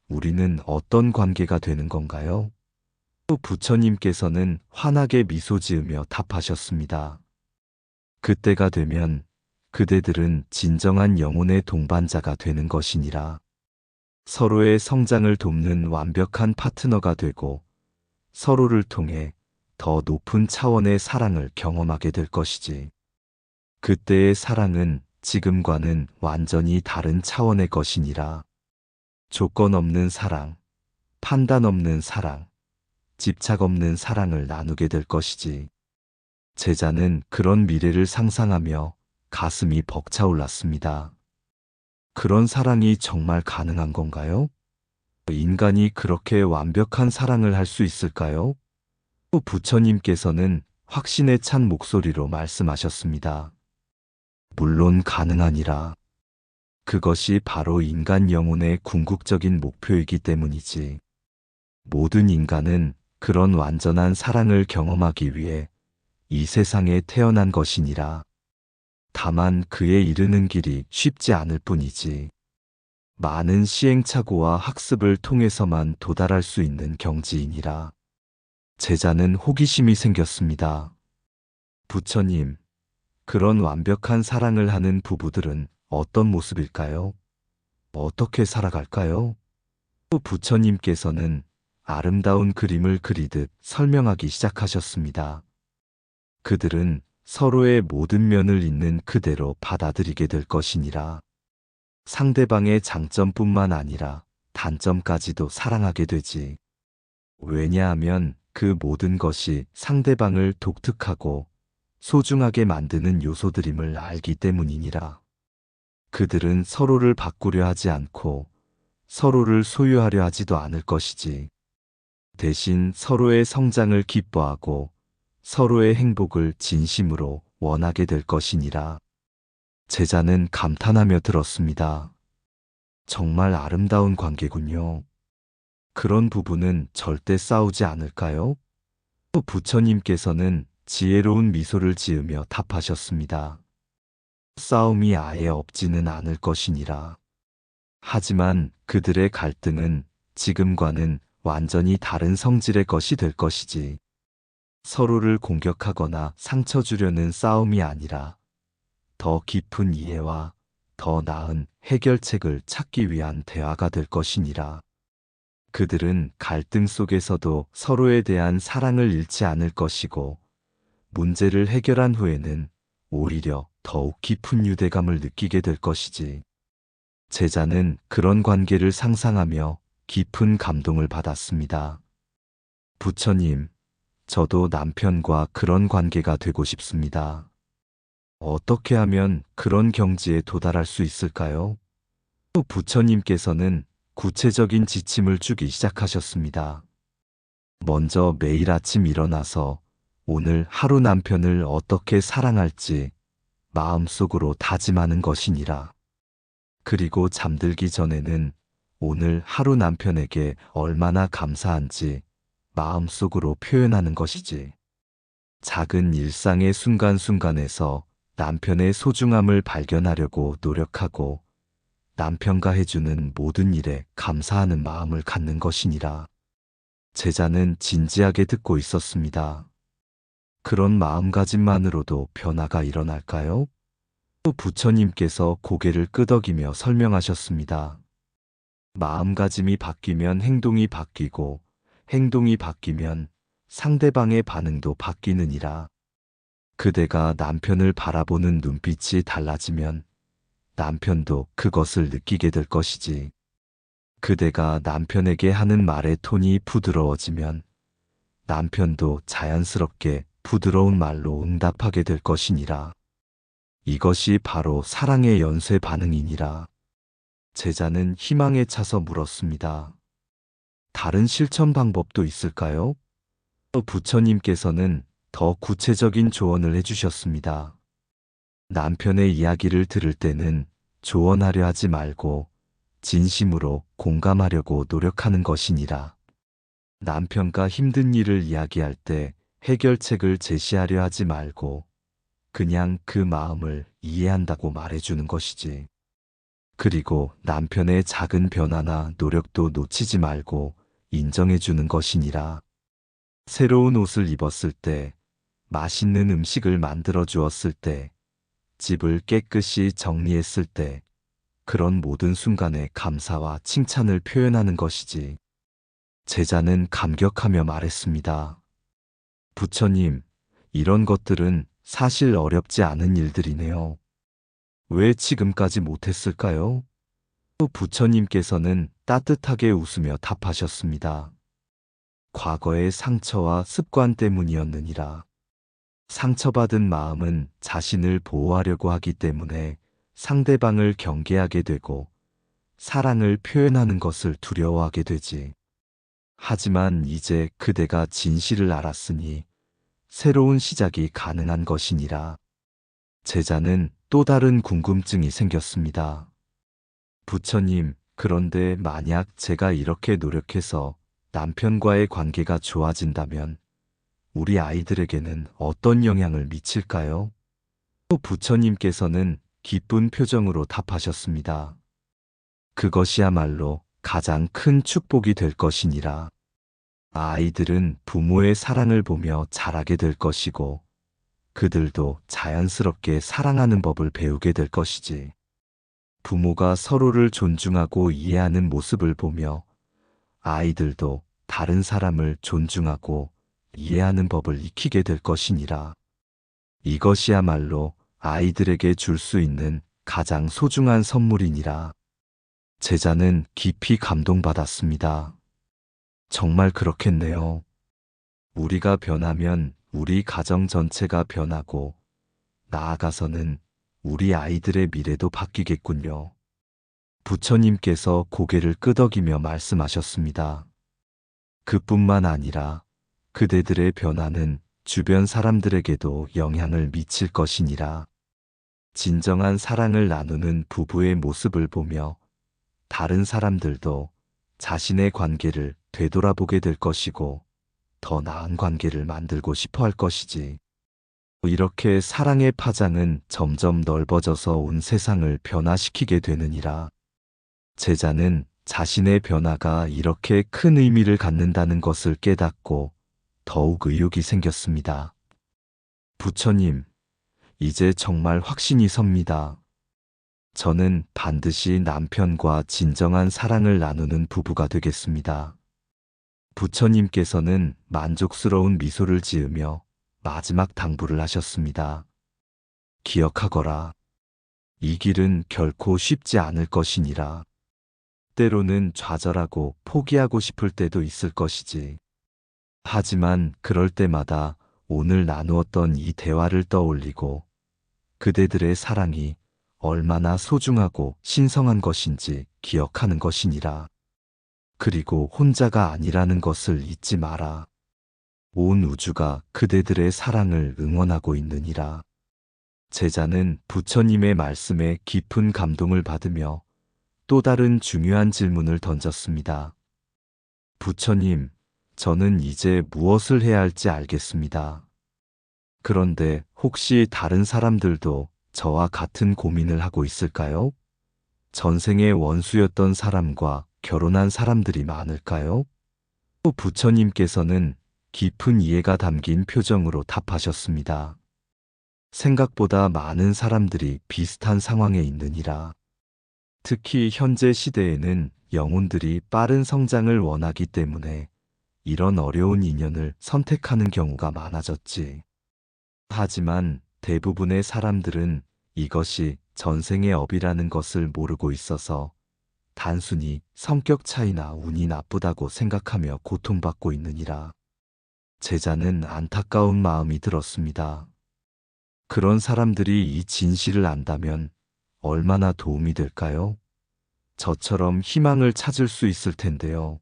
우리는 어떤 관계가 되는 건가요? 또 부처님께서는 환하게 미소 지으며 답하셨습니다. 그때가 되면 그대들은 진정한 영혼의 동반자가 되는 것이니라. 서로의 성장을 돕는 완벽한 파트너가 되고 서로를 통해 더 높은 차원의 사랑을 경험하게 될 것이지. 그때의 사랑은 지금과는 완전히 다른 차원의 것이니라. 조건 없는 사랑, 판단 없는 사랑, 집착 없는 사랑을 나누게 될 것이지. 제자는 그런 미래를 상상하며 가슴이 벅차올랐습니다. 그런 사랑이 정말 가능한 건가요? 인간이 그렇게 완벽한 사랑을 할 수 있을까요? 또 부처님께서는 확신에 찬 목소리로 말씀하셨습니다. 물론 가능하니라. 그것이 바로 인간 영혼의 궁극적인 목표이기 때문이지. 모든 인간은 그런 완전한 사랑을 경험하기 위해 이 세상에 태어난 것이니라. 다만 그에 이르는 길이 쉽지 않을 뿐이지. 많은 시행착오와 학습을 통해서만 도달할 수 있는 경지이니라. 제자는 호기심이 생겼습니다. 부처님, 그런 완벽한 사랑을 하는 부부들은 어떤 모습일까요? 어떻게 살아갈까요? 또 부처님께서는 아름다운 그림을 그리듯 설명하기 시작하셨습니다. 그들은 서로의 모든 면을 있는 그대로 받아들이게 될 것이니라. 상대방의 장점뿐만 아니라 단점까지도 사랑하게 되지. 왜냐하면 그 모든 것이 상대방을 독특하고 소중하게 만드는 요소들임을 알기 때문이니라. 그들은 서로를 바꾸려 하지 않고 서로를 소유하려 하지도 않을 것이지. 대신 서로의 성장을 기뻐하고 서로의 행복을 진심으로 원하게 될 것이니라. 제자는 감탄하며 들었습니다. 정말 아름다운 관계군요. 그런 부부는 절대 싸우지 않을까요? 또 부처님께서는 지혜로운 미소를 지으며 답하셨습니다. 싸움이 아예 없지는 않을 것이니라. 하지만 그들의 갈등은 지금과는 완전히 다른 성질의 것이 될 것이지. 서로를 공격하거나 상처 주려는 싸움이 아니라 더 깊은 이해와 더 나은 해결책을 찾기 위한 대화가 될 것이니라. 그들은 갈등 속에서도 서로에 대한 사랑을 잃지 않을 것이고, 문제를 해결한 후에는 오히려 더욱 깊은 유대감을 느끼게 될 것이지. 제자는 그런 관계를 상상하며 깊은 감동을 받았습니다. 부처님, 저도 남편과 그런 관계가 되고 싶습니다. 어떻게 하면 그런 경지에 도달할 수 있을까요? 또 부처님께서는 구체적인 지침을 주기 시작하셨습니다. 먼저 매일 아침 일어나서 오늘 하루 남편을 어떻게 사랑할지 마음속으로 다짐하는 것이니라. 그리고 잠들기 전에는 오늘 하루 남편에게 얼마나 감사한지 마음속으로 표현하는 것이지. 작은 일상의 순간순간에서 남편의 소중함을 발견하려고 노력하고 남편과 해주는 모든 일에 감사하는 마음을 갖는 것이니라. 제자는 진지하게 듣고 있었습니다. 그런 마음가짐만으로도 변화가 일어날까요? 또 부처님께서 고개를 끄덕이며 설명하셨습니다. 마음가짐이 바뀌면 행동이 바뀌고 행동이 바뀌면 상대방의 반응도 바뀌느니라. 그대가 남편을 바라보는 눈빛이 달라지면 남편도 그것을 느끼게 될 것이지. 그대가 남편에게 하는 말의 톤이 부드러워지면 남편도 자연스럽게 부드러운 말로 응답하게 될 것이니라. 이것이 바로 사랑의 연쇄 반응이니라. 제자는 희망에 차서 물었습니다. 다른 실천 방법도 있을까요? 부처님께서는 더 구체적인 조언을 해주셨습니다. 남편의 이야기를 들을 때는 조언하려 하지 말고 진심으로 공감하려고 노력하는 것이니라. 남편과 힘든 일을 이야기할 때 해결책을 제시하려 하지 말고 그냥 그 마음을 이해한다고 말해주는 것이지. 그리고 남편의 작은 변화나 노력도 놓치지 말고 인정해주는 것이니라. 새로운 옷을 입었을 때, 맛있는 음식을 만들어 주었을 때, 집을 깨끗이 정리했을 때, 그런 모든 순간에 감사와 칭찬을 표현하는 것이지. 제자는 감격하며 말했습니다. 부처님, 이런 것들은 사실 어렵지 않은 일들이네요. 왜 지금까지 못했을까요? 또 부처님께서는 따뜻하게 웃으며 답하셨습니다. 과거의 상처와 습관 때문이었느니라. 상처받은 마음은 자신을 보호하려고 하기 때문에 상대방을 경계하게 되고 사랑을 표현하는 것을 두려워하게 되지. 하지만 이제 그대가 진실을 알았으니 새로운 시작이 가능한 것이니라. 제자는 또 다른 궁금증이 생겼습니다. 부처님, 그런데 만약 제가 이렇게 노력해서 남편과의 관계가 좋아진다면 우리 아이들에게는 어떤 영향을 미칠까요? 또 부처님께서는 기쁜 표정으로 답하셨습니다. 그것이야말로 가장 큰 축복이 될 것이니라. 아이들은 부모의 사랑을 보며 자라게 될 것이고 그들도 자연스럽게 사랑하는 법을 배우게 될 것이지. 부모가 서로를 존중하고 이해하는 모습을 보며 아이들도 다른 사람을 존중하고 이해하는 법을 익히게 될 것이니라. 이것이야말로 아이들에게 줄 수 있는 가장 소중한 선물이니라. 제자는 깊이 감동받았습니다. 정말 그렇겠네요. 우리가 변하면 우리 가정 전체가 변하고 나아가서는 우리 아이들의 미래도 바뀌겠군요. 부처님께서 고개를 끄덕이며 말씀하셨습니다. 그뿐만 아니라 그대들의 변화는 주변 사람들에게도 영향을 미칠 것이니라. 진정한 사랑을 나누는 부부의 모습을 보며 다른 사람들도 자신의 관계를 되돌아보게 될 것이고 더 나은 관계를 만들고 싶어 할 것이지. 이렇게 사랑의 파장은 점점 넓어져서 온 세상을 변화시키게 되느니라. 제자는 자신의 변화가 이렇게 큰 의미를 갖는다는 것을 깨닫고 더욱 의욕이 생겼습니다. 부처님, 이제 정말 확신이 섭니다. 저는 반드시 남편과 진정한 사랑을 나누는 부부가 되겠습니다. 부처님께서는 만족스러운 미소를 지으며 마지막 당부를 하셨습니다. 기억하거라. 이 길은 결코 쉽지 않을 것이니라. 때로는 좌절하고 포기하고 싶을 때도 있을 것이지. 하지만 그럴 때마다 오늘 나누었던 이 대화를 떠올리고 그대들의 사랑이 얼마나 소중하고 신성한 것인지 기억하는 것이니라. 그리고 혼자가 아니라는 것을 잊지 마라. 온 우주가 그대들의 사랑을 응원하고 있느니라. 제자는 부처님의 말씀에 깊은 감동을 받으며 또 다른 중요한 질문을 던졌습니다. 부처님, 저는 이제 무엇을 해야 할지 알겠습니다. 그런데 혹시 다른 사람들도 저와 같은 고민을 하고 있을까요? 전생의 원수였던 사람과 결혼한 사람들이 많을까요? 또 부처님께서는 깊은 이해가 담긴 표정으로 답하셨습니다. 생각보다 많은 사람들이 비슷한 상황에 있느니라. 특히 현재 시대에는 영혼들이 빠른 성장을 원하기 때문에 이런 어려운 인연을 선택하는 경우가 많아졌지. 하지만 대부분의 사람들은 이것이 전생의 업이라는 것을 모르고 있어서 단순히 성격 차이나 운이 나쁘다고 생각하며 고통받고 있느니라. 제자는 안타까운 마음이 들었습니다. 그런 사람들이 이 진실을 안다면 얼마나 도움이 될까요? 저처럼 희망을 찾을 수 있을 텐데요.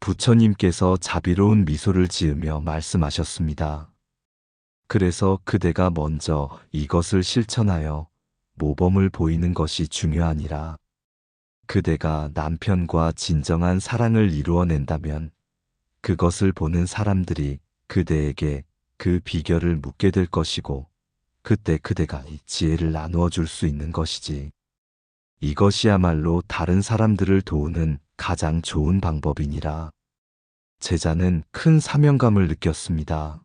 부처님께서 자비로운 미소를 지으며 말씀하셨습니다. 그래서 그대가 먼저 이것을 실천하여 모범을 보이는 것이 중요하니라. 그대가 남편과 진정한 사랑을 이루어낸다면 그것을 보는 사람들이 그대에게 그 비결을 묻게 될 것이고 그때 그대가 이 지혜를 나누어 줄 수 있는 것이지. 이것이야말로 다른 사람들을 도우는 가장 좋은 방법이니라. 제자는 큰 사명감을 느꼈습니다.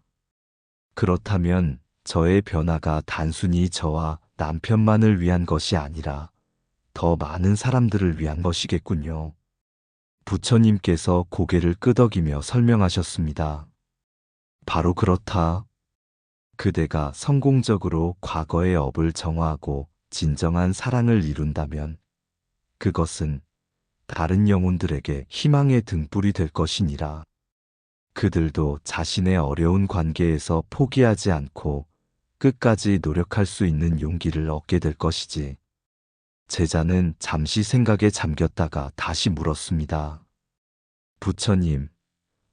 그렇다면 저의 변화가 단순히 저와 남편만을 위한 것이 아니라 더 많은 사람들을 위한 것이겠군요. 부처님께서 고개를 끄덕이며 설명하셨습니다. 바로 그렇다. 그대가 성공적으로 과거의 업을 정화하고 진정한 사랑을 이룬다면 그것은 다른 영혼들에게 희망의 등불이 될 것이니라. 그들도 자신의 어려운 관계에서 포기하지 않고 끝까지 노력할 수 있는 용기를 얻게 될 것이지. 제자는 잠시 생각에 잠겼다가 다시 물었습니다. 부처님,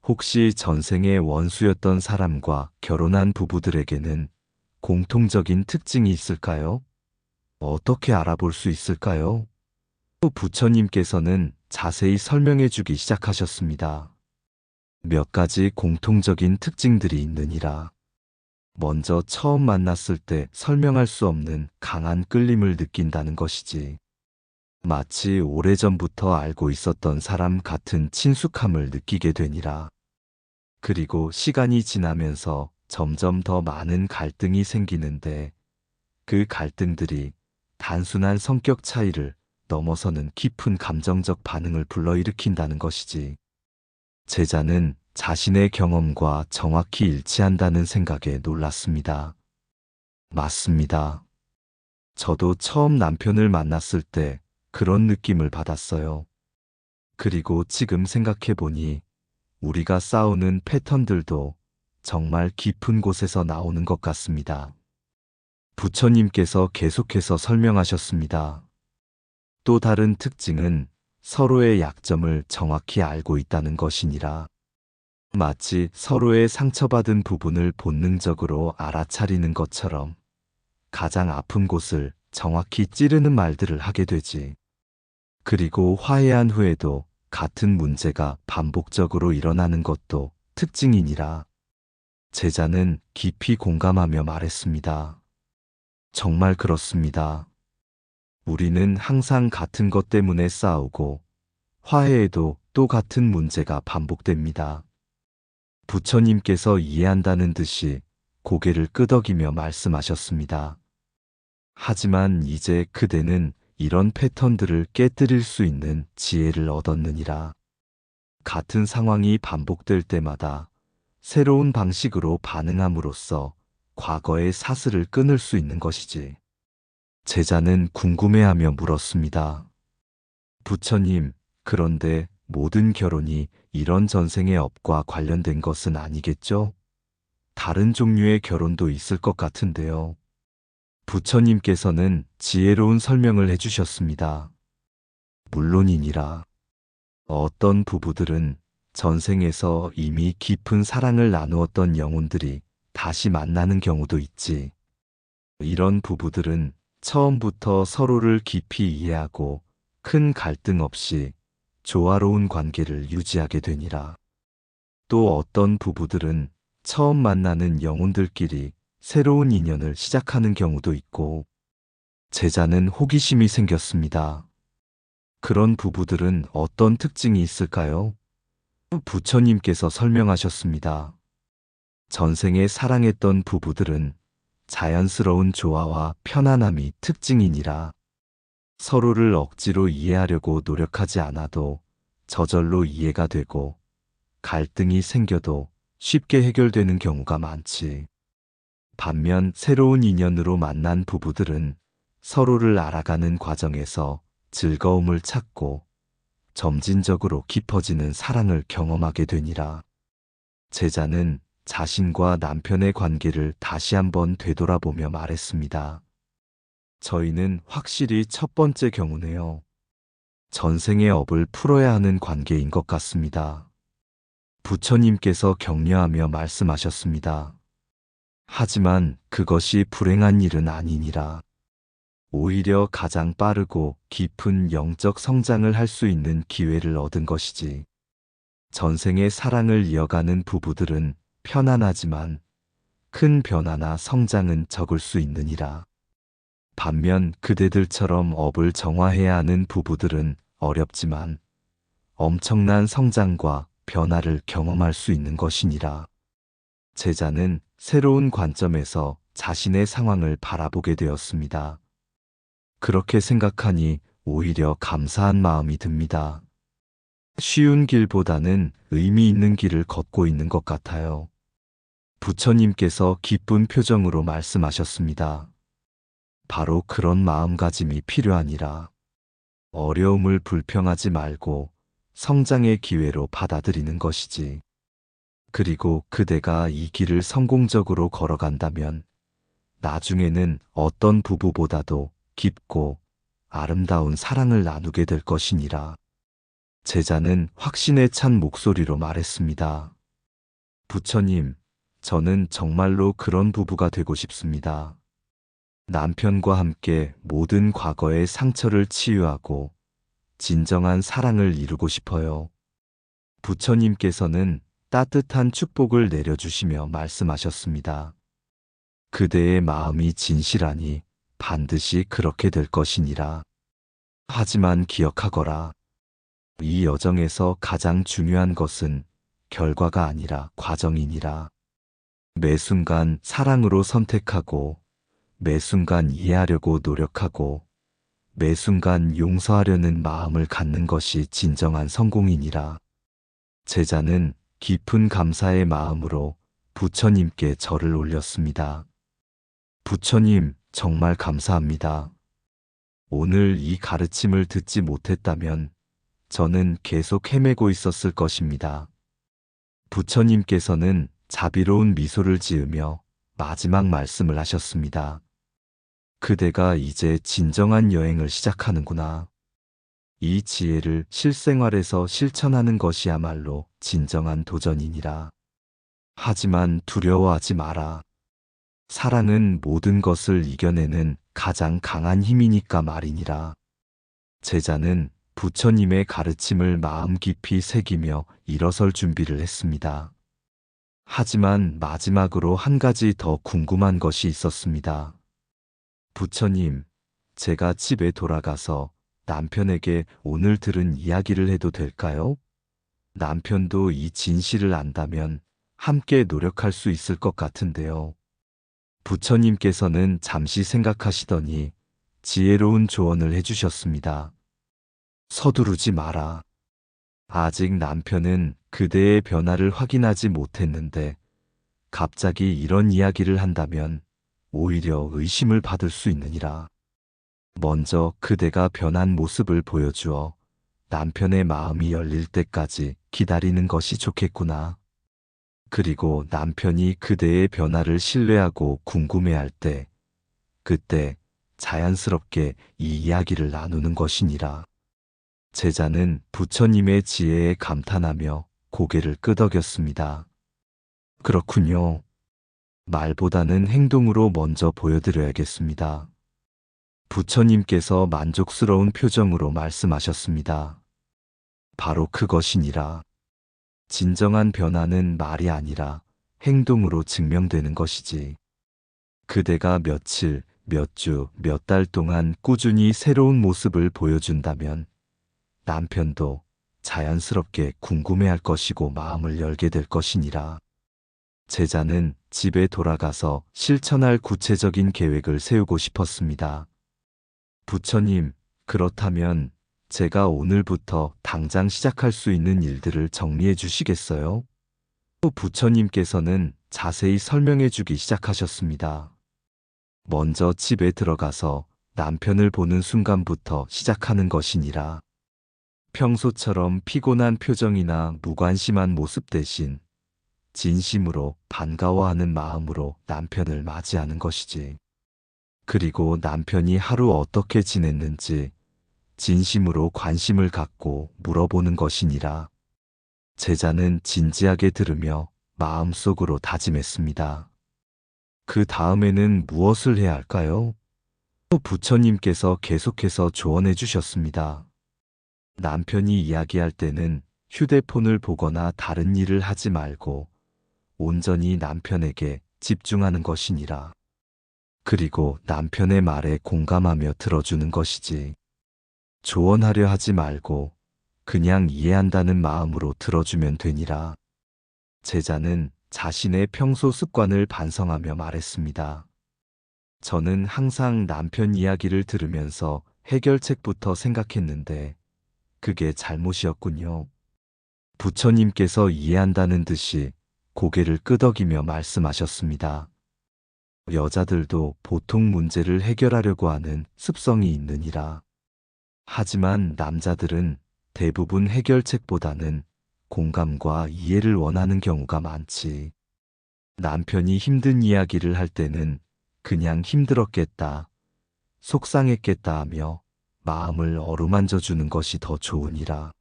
혹시 전생의 원수였던 사람과 결혼한 부부들에게는 공통적인 특징이 있을까요? 어떻게 알아볼 수 있을까요? 또 부처님께서는 자세히 설명해 주기 시작하셨습니다. 몇 가지 공통적인 특징들이 있느니라. 먼저 처음 만났을 때 설명할 수 없는 강한 끌림을 느낀다는 것이지. 마치 오래전부터 알고 있었던 사람 같은 친숙함을 느끼게 되니라. 그리고 시간이 지나면서 점점 더 많은 갈등이 생기는데 그 갈등들이 단순한 성격 차이를 넘어서는 깊은 감정적 반응을 불러일으킨다는 것이지. 제자는 자신의 경험과 정확히 일치한다는 생각에 놀랐습니다. 맞습니다. 저도 처음 남편을 만났을 때 그런 느낌을 받았어요. 그리고 지금 생각해보니 우리가 싸우는 패턴들도 정말 깊은 곳에서 나오는 것 같습니다. 부처님께서 계속해서 설명하셨습니다. 또 다른 특징은 서로의 약점을 정확히 알고 있다는 것이니라. 마치 서로의 상처받은 부분을 본능적으로 알아차리는 것처럼 가장 아픈 곳을 정확히 찌르는 말들을 하게 되지. 그리고 화해한 후에도 같은 문제가 반복적으로 일어나는 것도 특징이니라. 제자는 깊이 공감하며 말했습니다. 정말 그렇습니다. 우리는 항상 같은 것 때문에 싸우고 화해에도 또 같은 문제가 반복됩니다. 부처님께서 이해한다는 듯이 고개를 끄덕이며 말씀하셨습니다. 하지만 이제 그대는 이런 패턴들을 깨뜨릴 수 있는 지혜를 얻었느니라. 같은 상황이 반복될 때마다 새로운 방식으로 반응함으로써 과거의 사슬을 끊을 수 있는 것이지. 제자는 궁금해하며 물었습니다. 부처님, 그런데 모든 결혼이 이런 전생의 업과 관련된 것은 아니겠죠? 다른 종류의 결혼도 있을 것 같은데요. 부처님께서는 지혜로운 설명을 해주셨습니다. 물론이니라. 어떤 부부들은 전생에서 이미 깊은 사랑을 나누었던 영혼들이 다시 만나는 경우도 있지. 이런 부부들은 처음부터 서로를 깊이 이해하고 큰 갈등 없이 조화로운 관계를 유지하게 되니라. 또 어떤 부부들은 처음 만나는 영혼들끼리 새로운 인연을 시작하는 경우도 있고, 제자는 호기심이 생겼습니다. 그런 부부들은 어떤 특징이 있을까요? 부처님께서 설명하셨습니다. 전생에 사랑했던 부부들은 자연스러운 조화와 편안함이 특징이니라. 서로를 억지로 이해하려고 노력하지 않아도 저절로 이해가 되고, 갈등이 생겨도 쉽게 해결되는 경우가 많지. 반면 새로운 인연으로 만난 부부들은 서로를 알아가는 과정에서 즐거움을 찾고 점진적으로 깊어지는 사랑을 경험하게 되니라. 제자는 자신과 남편의 관계를 다시 한번 되돌아보며 말했습니다. 저희는 확실히 첫 번째 경우네요. 전생의 업을 풀어야 하는 관계인 것 같습니다. 부처님께서 격려하며 말씀하셨습니다. 하지만 그것이 불행한 일은 아니니라. 오히려 가장 빠르고 깊은 영적 성장을 할 수 있는 기회를 얻은 것이지. 전생의 사랑을 이어가는 부부들은 편안하지만 큰 변화나 성장은 적을 수 있느니라. 반면 그대들처럼 업을 정화해야 하는 부부들은 어렵지만 엄청난 성장과 변화를 경험할 수 있는 것이니라. 제자는 새로운 관점에서 자신의 상황을 바라보게 되었습니다. 그렇게 생각하니 오히려 감사한 마음이 듭니다. 쉬운 길보다는 의미 있는 길을 걷고 있는 것 같아요. 부처님께서 기쁜 표정으로 말씀하셨습니다. 바로 그런 마음가짐이 필요하니라. 어려움을 불평하지 말고 성장의 기회로 받아들이는 것이지. 그리고 그대가 이 길을 성공적으로 걸어간다면 나중에는 어떤 부부보다도 깊고 아름다운 사랑을 나누게 될 것이니라. 제자는 확신에 찬 목소리로 말했습니다. 부처님, 저는 정말로 그런 부부가 되고 싶습니다. 남편과 함께 모든 과거의 상처를 치유하고 진정한 사랑을 이루고 싶어요. 부처님께서는 따뜻한 축복을 내려주시며 말씀하셨습니다. 그대의 마음이 진실하니 반드시 그렇게 될 것이니라. 하지만 기억하거라. 이 여정에서 가장 중요한 것은 결과가 아니라 과정이니라. 매 순간 사랑으로 선택하고, 매 순간 이해하려고 노력하고, 매 순간 용서하려는 마음을 갖는 것이 진정한 성공이니라. 제자는 깊은 감사의 마음으로 부처님께 절을 올렸습니다. 부처님, 정말 감사합니다. 오늘 이 가르침을 듣지 못했다면 저는 계속 헤매고 있었을 것입니다. 부처님께서는 자비로운 미소를 지으며 마지막 말씀을 하셨습니다. 그대가 이제 진정한 여행을 시작하는구나. 이 지혜를 실생활에서 실천하는 것이야말로 진정한 도전이니라. 하지만 두려워하지 마라. 사랑은 모든 것을 이겨내는 가장 강한 힘이니까 말이니라. 제자는 부처님의 가르침을 마음 깊이 새기며 일어설 준비를 했습니다. 하지만 마지막으로 한 가지 더 궁금한 것이 있었습니다. 부처님, 제가 집에 돌아가서 남편에게 오늘 들은 이야기를 해도 될까요? 남편도 이 진실을 안다면 함께 노력할 수 있을 것 같은데요. 부처님께서는 잠시 생각하시더니 지혜로운 조언을 해주셨습니다. 서두르지 마라. 아직 남편은 그대의 변화를 확인하지 못했는데 갑자기 이런 이야기를 한다면 오히려 의심을 받을 수 있느니라. 먼저 그대가 변한 모습을 보여주어 남편의 마음이 열릴 때까지 기다리는 것이 좋겠구나. 그리고 남편이 그대의 변화를 신뢰하고 궁금해할 때, 그때 자연스럽게 이 이야기를 나누는 것이니라. 제자는 부처님의 지혜에 감탄하며 고개를 끄덕였습니다. 그렇군요. 말보다는 행동으로 먼저 보여드려야겠습니다. 부처님께서 만족스러운 표정으로 말씀하셨습니다. 바로 그것이니라. 진정한 변화는 말이 아니라 행동으로 증명되는 것이지. 그대가 며칠, 몇 주, 몇 달 동안 꾸준히 새로운 모습을 보여준다면 남편도 자연스럽게 궁금해할 것이고 마음을 열게 될 것이니라. 제자는 집에 돌아가서 실천할 구체적인 계획을 세우고 싶었습니다. 부처님, 그렇다면 제가 오늘부터 당장 시작할 수 있는 일들을 정리해 주시겠어요? 또 부처님께서는 자세히 설명해 주기 시작하셨습니다. 먼저 집에 들어가서 남편을 보는 순간부터 시작하는 것이니라. 평소처럼 피곤한 표정이나 무관심한 모습 대신 진심으로 반가워하는 마음으로 남편을 맞이하는 것이지. 그리고 남편이 하루 어떻게 지냈는지 진심으로 관심을 갖고 물어보는 것이니라. 제자는 진지하게 들으며 마음속으로 다짐했습니다. 그 다음에는 무엇을 해야 할까요? 또 부처님께서 계속해서 조언해 주셨습니다. 남편이 이야기할 때는 휴대폰을 보거나 다른 일을 하지 말고 온전히 남편에게 집중하는 것이니라. 그리고 남편의 말에 공감하며 들어주는 것이지. 조언하려 하지 말고 그냥 이해한다는 마음으로 들어주면 되니라. 제자는 자신의 평소 습관을 반성하며 말했습니다. 저는 항상 남편 이야기를 들으면서 해결책부터 생각했는데 그게 잘못이었군요. 부처님께서 이해한다는 듯이 고개를 끄덕이며 말씀하셨습니다. 여자들도 보통 문제를 해결하려고 하는 습성이 있느니라. 하지만 남자들은 대부분 해결책보다는 공감과 이해를 원하는 경우가 많지. 남편이 힘든 이야기를 할 때는 그냥 힘들었겠다, 속상했겠다 하며 마음을 어루만져 주는 것이 더 좋으니라.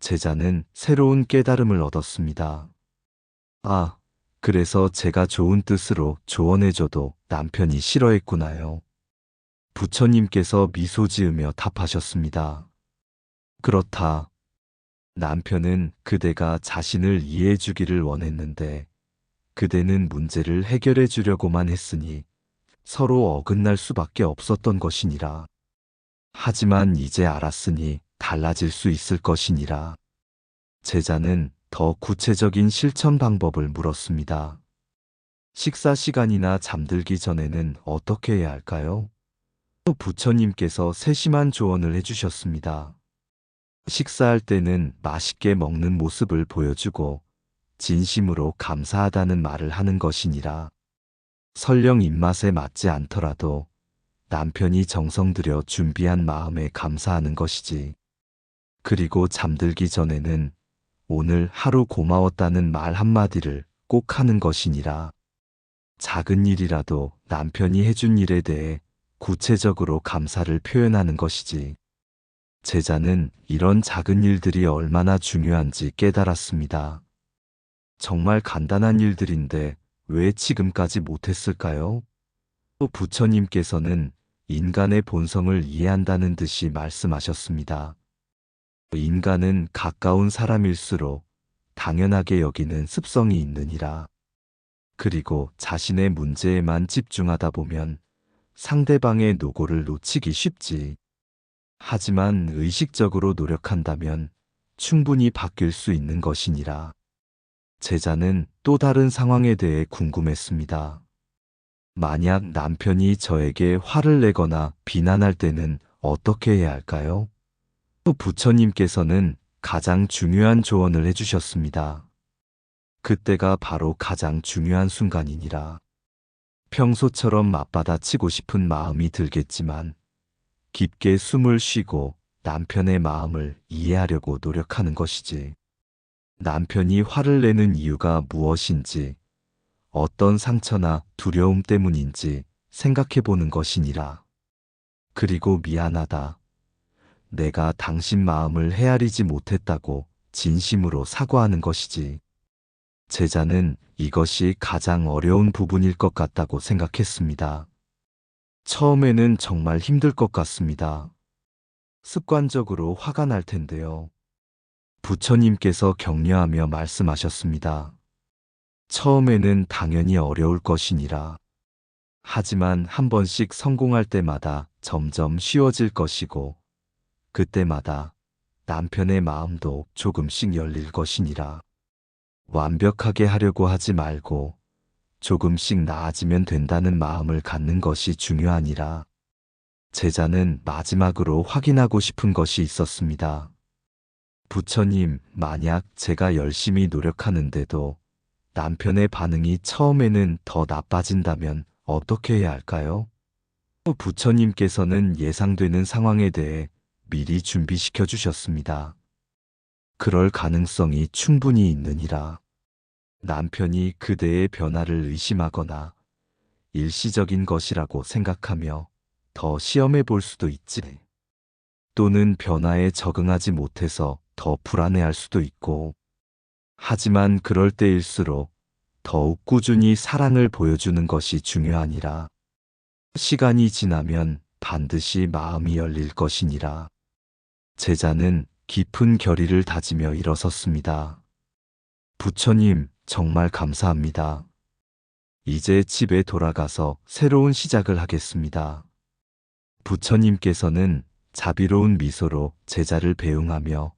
제자는 새로운 깨달음을 얻었습니다. 아, 그래서 제가 좋은 뜻으로 조언해줘도 남편이 싫어했구나요. 부처님께서 미소 지으며 답하셨습니다. 그렇다. 남편은 그대가 자신을 이해해 주기를 원했는데 그대는 문제를 해결해 주려고만 했으니 서로 어긋날 수밖에 없었던 것이니라. 하지만 이제 알았으니 달라질 수 있을 것이니라. 제자는 더 구체적인 실천 방법을 물었습니다. 식사 시간이나 잠들기 전에는 어떻게 해야 할까요? 또 부처님께서 세심한 조언을 해주셨습니다. 식사할 때는 맛있게 먹는 모습을 보여주고 진심으로 감사하다는 말을 하는 것이니라. 설령 입맛에 맞지 않더라도 남편이 정성 들여 준비한 마음에 감사하는 것이지. 그리고 잠들기 전에는 오늘 하루 고마웠다는 말 한마디를 꼭 하는 것이니라. 작은 일이라도 남편이 해준 일에 대해 구체적으로 감사를 표현하는 것이지. 제자는 이런 작은 일들이 얼마나 중요한지 깨달았습니다. 정말 간단한 일들인데 왜 지금까지 못했을까요? 또 부처님께서는 인간의 본성을 이해한다는 듯이 말씀하셨습니다. 인간은 가까운 사람일수록 당연하게 여기는 습성이 있느니라. 그리고 자신의 문제에만 집중하다 보면 상대방의 노고를 놓치기 쉽지. 하지만 의식적으로 노력한다면 충분히 바뀔 수 있는 것이니라. 제자는 또 다른 상황에 대해 궁금했습니다. 만약 남편이 저에게 화를 내거나 비난할 때는 어떻게 해야 할까요? 또 부처님께서는 가장 중요한 조언을 해주셨습니다. 그때가 바로 가장 중요한 순간이니라. 평소처럼 맞받아치고 싶은 마음이 들겠지만 깊게 숨을 쉬고 남편의 마음을 이해하려고 노력하는 것이지. 남편이 화를 내는 이유가 무엇인지, 어떤 상처나 두려움 때문인지 생각해 보는 것이니라. 그리고 미안하다. 내가 당신 마음을 헤아리지 못했다고 진심으로 사과하는 것이지. 제자는 이것이 가장 어려운 부분일 것 같다고 생각했습니다. 처음에는 정말 힘들 것 같습니다. 습관적으로 화가 날 텐데요. 부처님께서 격려하며 말씀하셨습니다. 처음에는 당연히 어려울 것이니라. 하지만 한 번씩 성공할 때마다 점점 쉬워질 것이고, 그때마다 남편의 마음도 조금씩 열릴 것이니라. 완벽하게 하려고 하지 말고 조금씩 나아지면 된다는 마음을 갖는 것이 중요하니라. 제자는 마지막으로 확인하고 싶은 것이 있었습니다. 부처님, 만약 제가 열심히 노력하는데도 남편의 반응이 처음에는 더 나빠진다면 어떻게 해야 할까요? 부처님께서는 예상되는 상황에 대해 미리 준비시켜 주셨습니다. 그럴 가능성이 충분히 있느니라. 남편이 그대의 변화를 의심하거나 일시적인 것이라고 생각하며 더 시험해 볼 수도 있지. 또는 변화에 적응하지 못해서 더 불안해할 수도 있고. 하지만 그럴 때일수록 더욱 꾸준히 사랑을 보여주는 것이 중요하니라. 시간이 지나면 반드시 마음이 열릴 것이니라. 제자는 깊은 결의를 다지며 일어섰습니다. 부처님, 정말 감사합니다. 이제 집에 돌아가서 새로운 시작을 하겠습니다. 부처님께서는 자비로운 미소로 제자를 배웅하며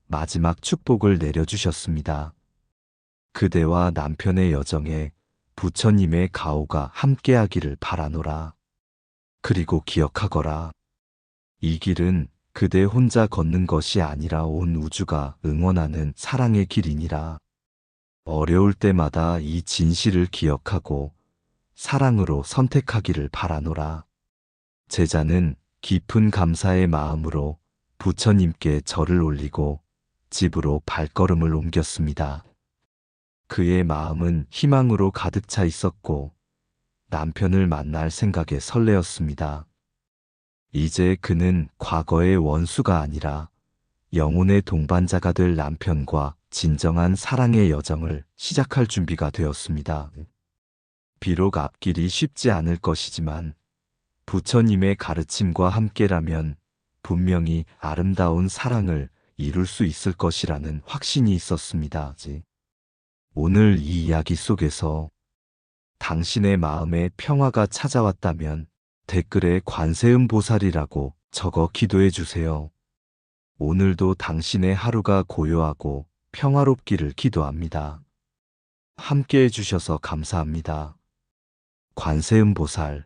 마지막 축복을 내려주셨습니다. 그대와 남편의 여정에 부처님의 가호가 함께하기를 바라노라. 그리고 기억하거라. 이 길은 그대 혼자 걷는 것이 아니라 온 우주가 응원하는 사랑의 길이니라. 어려울 때마다 이 진실을 기억하고 사랑으로 선택하기를 바라노라. 제자는 깊은 감사의 마음으로 부처님께 절을 올리고 집으로 발걸음을 옮겼습니다. 그의 마음은 희망으로 가득 차 있었고 남편을 만날 생각에 설레었습니다. 이제 그는 과거의 원수가 아니라 영혼의 동반자가 될 남편과 진정한 사랑의 여정을 시작할 준비가 되었습니다. 비록 앞길이 쉽지 않을 것이지만 부처님의 가르침과 함께라면 분명히 아름다운 사랑을 이룰 수 있을 것이라는 확신이 있었습니다. 오늘 이 이야기 속에서 당신의 마음에 평화가 찾아왔다면 댓글에 관세음 보살이라고 적어 기도해 주세요. 오늘도 당신의 하루가 고요하고 평화롭기를 기도합니다. 함께 해주셔서 감사합니다. 관세음 보살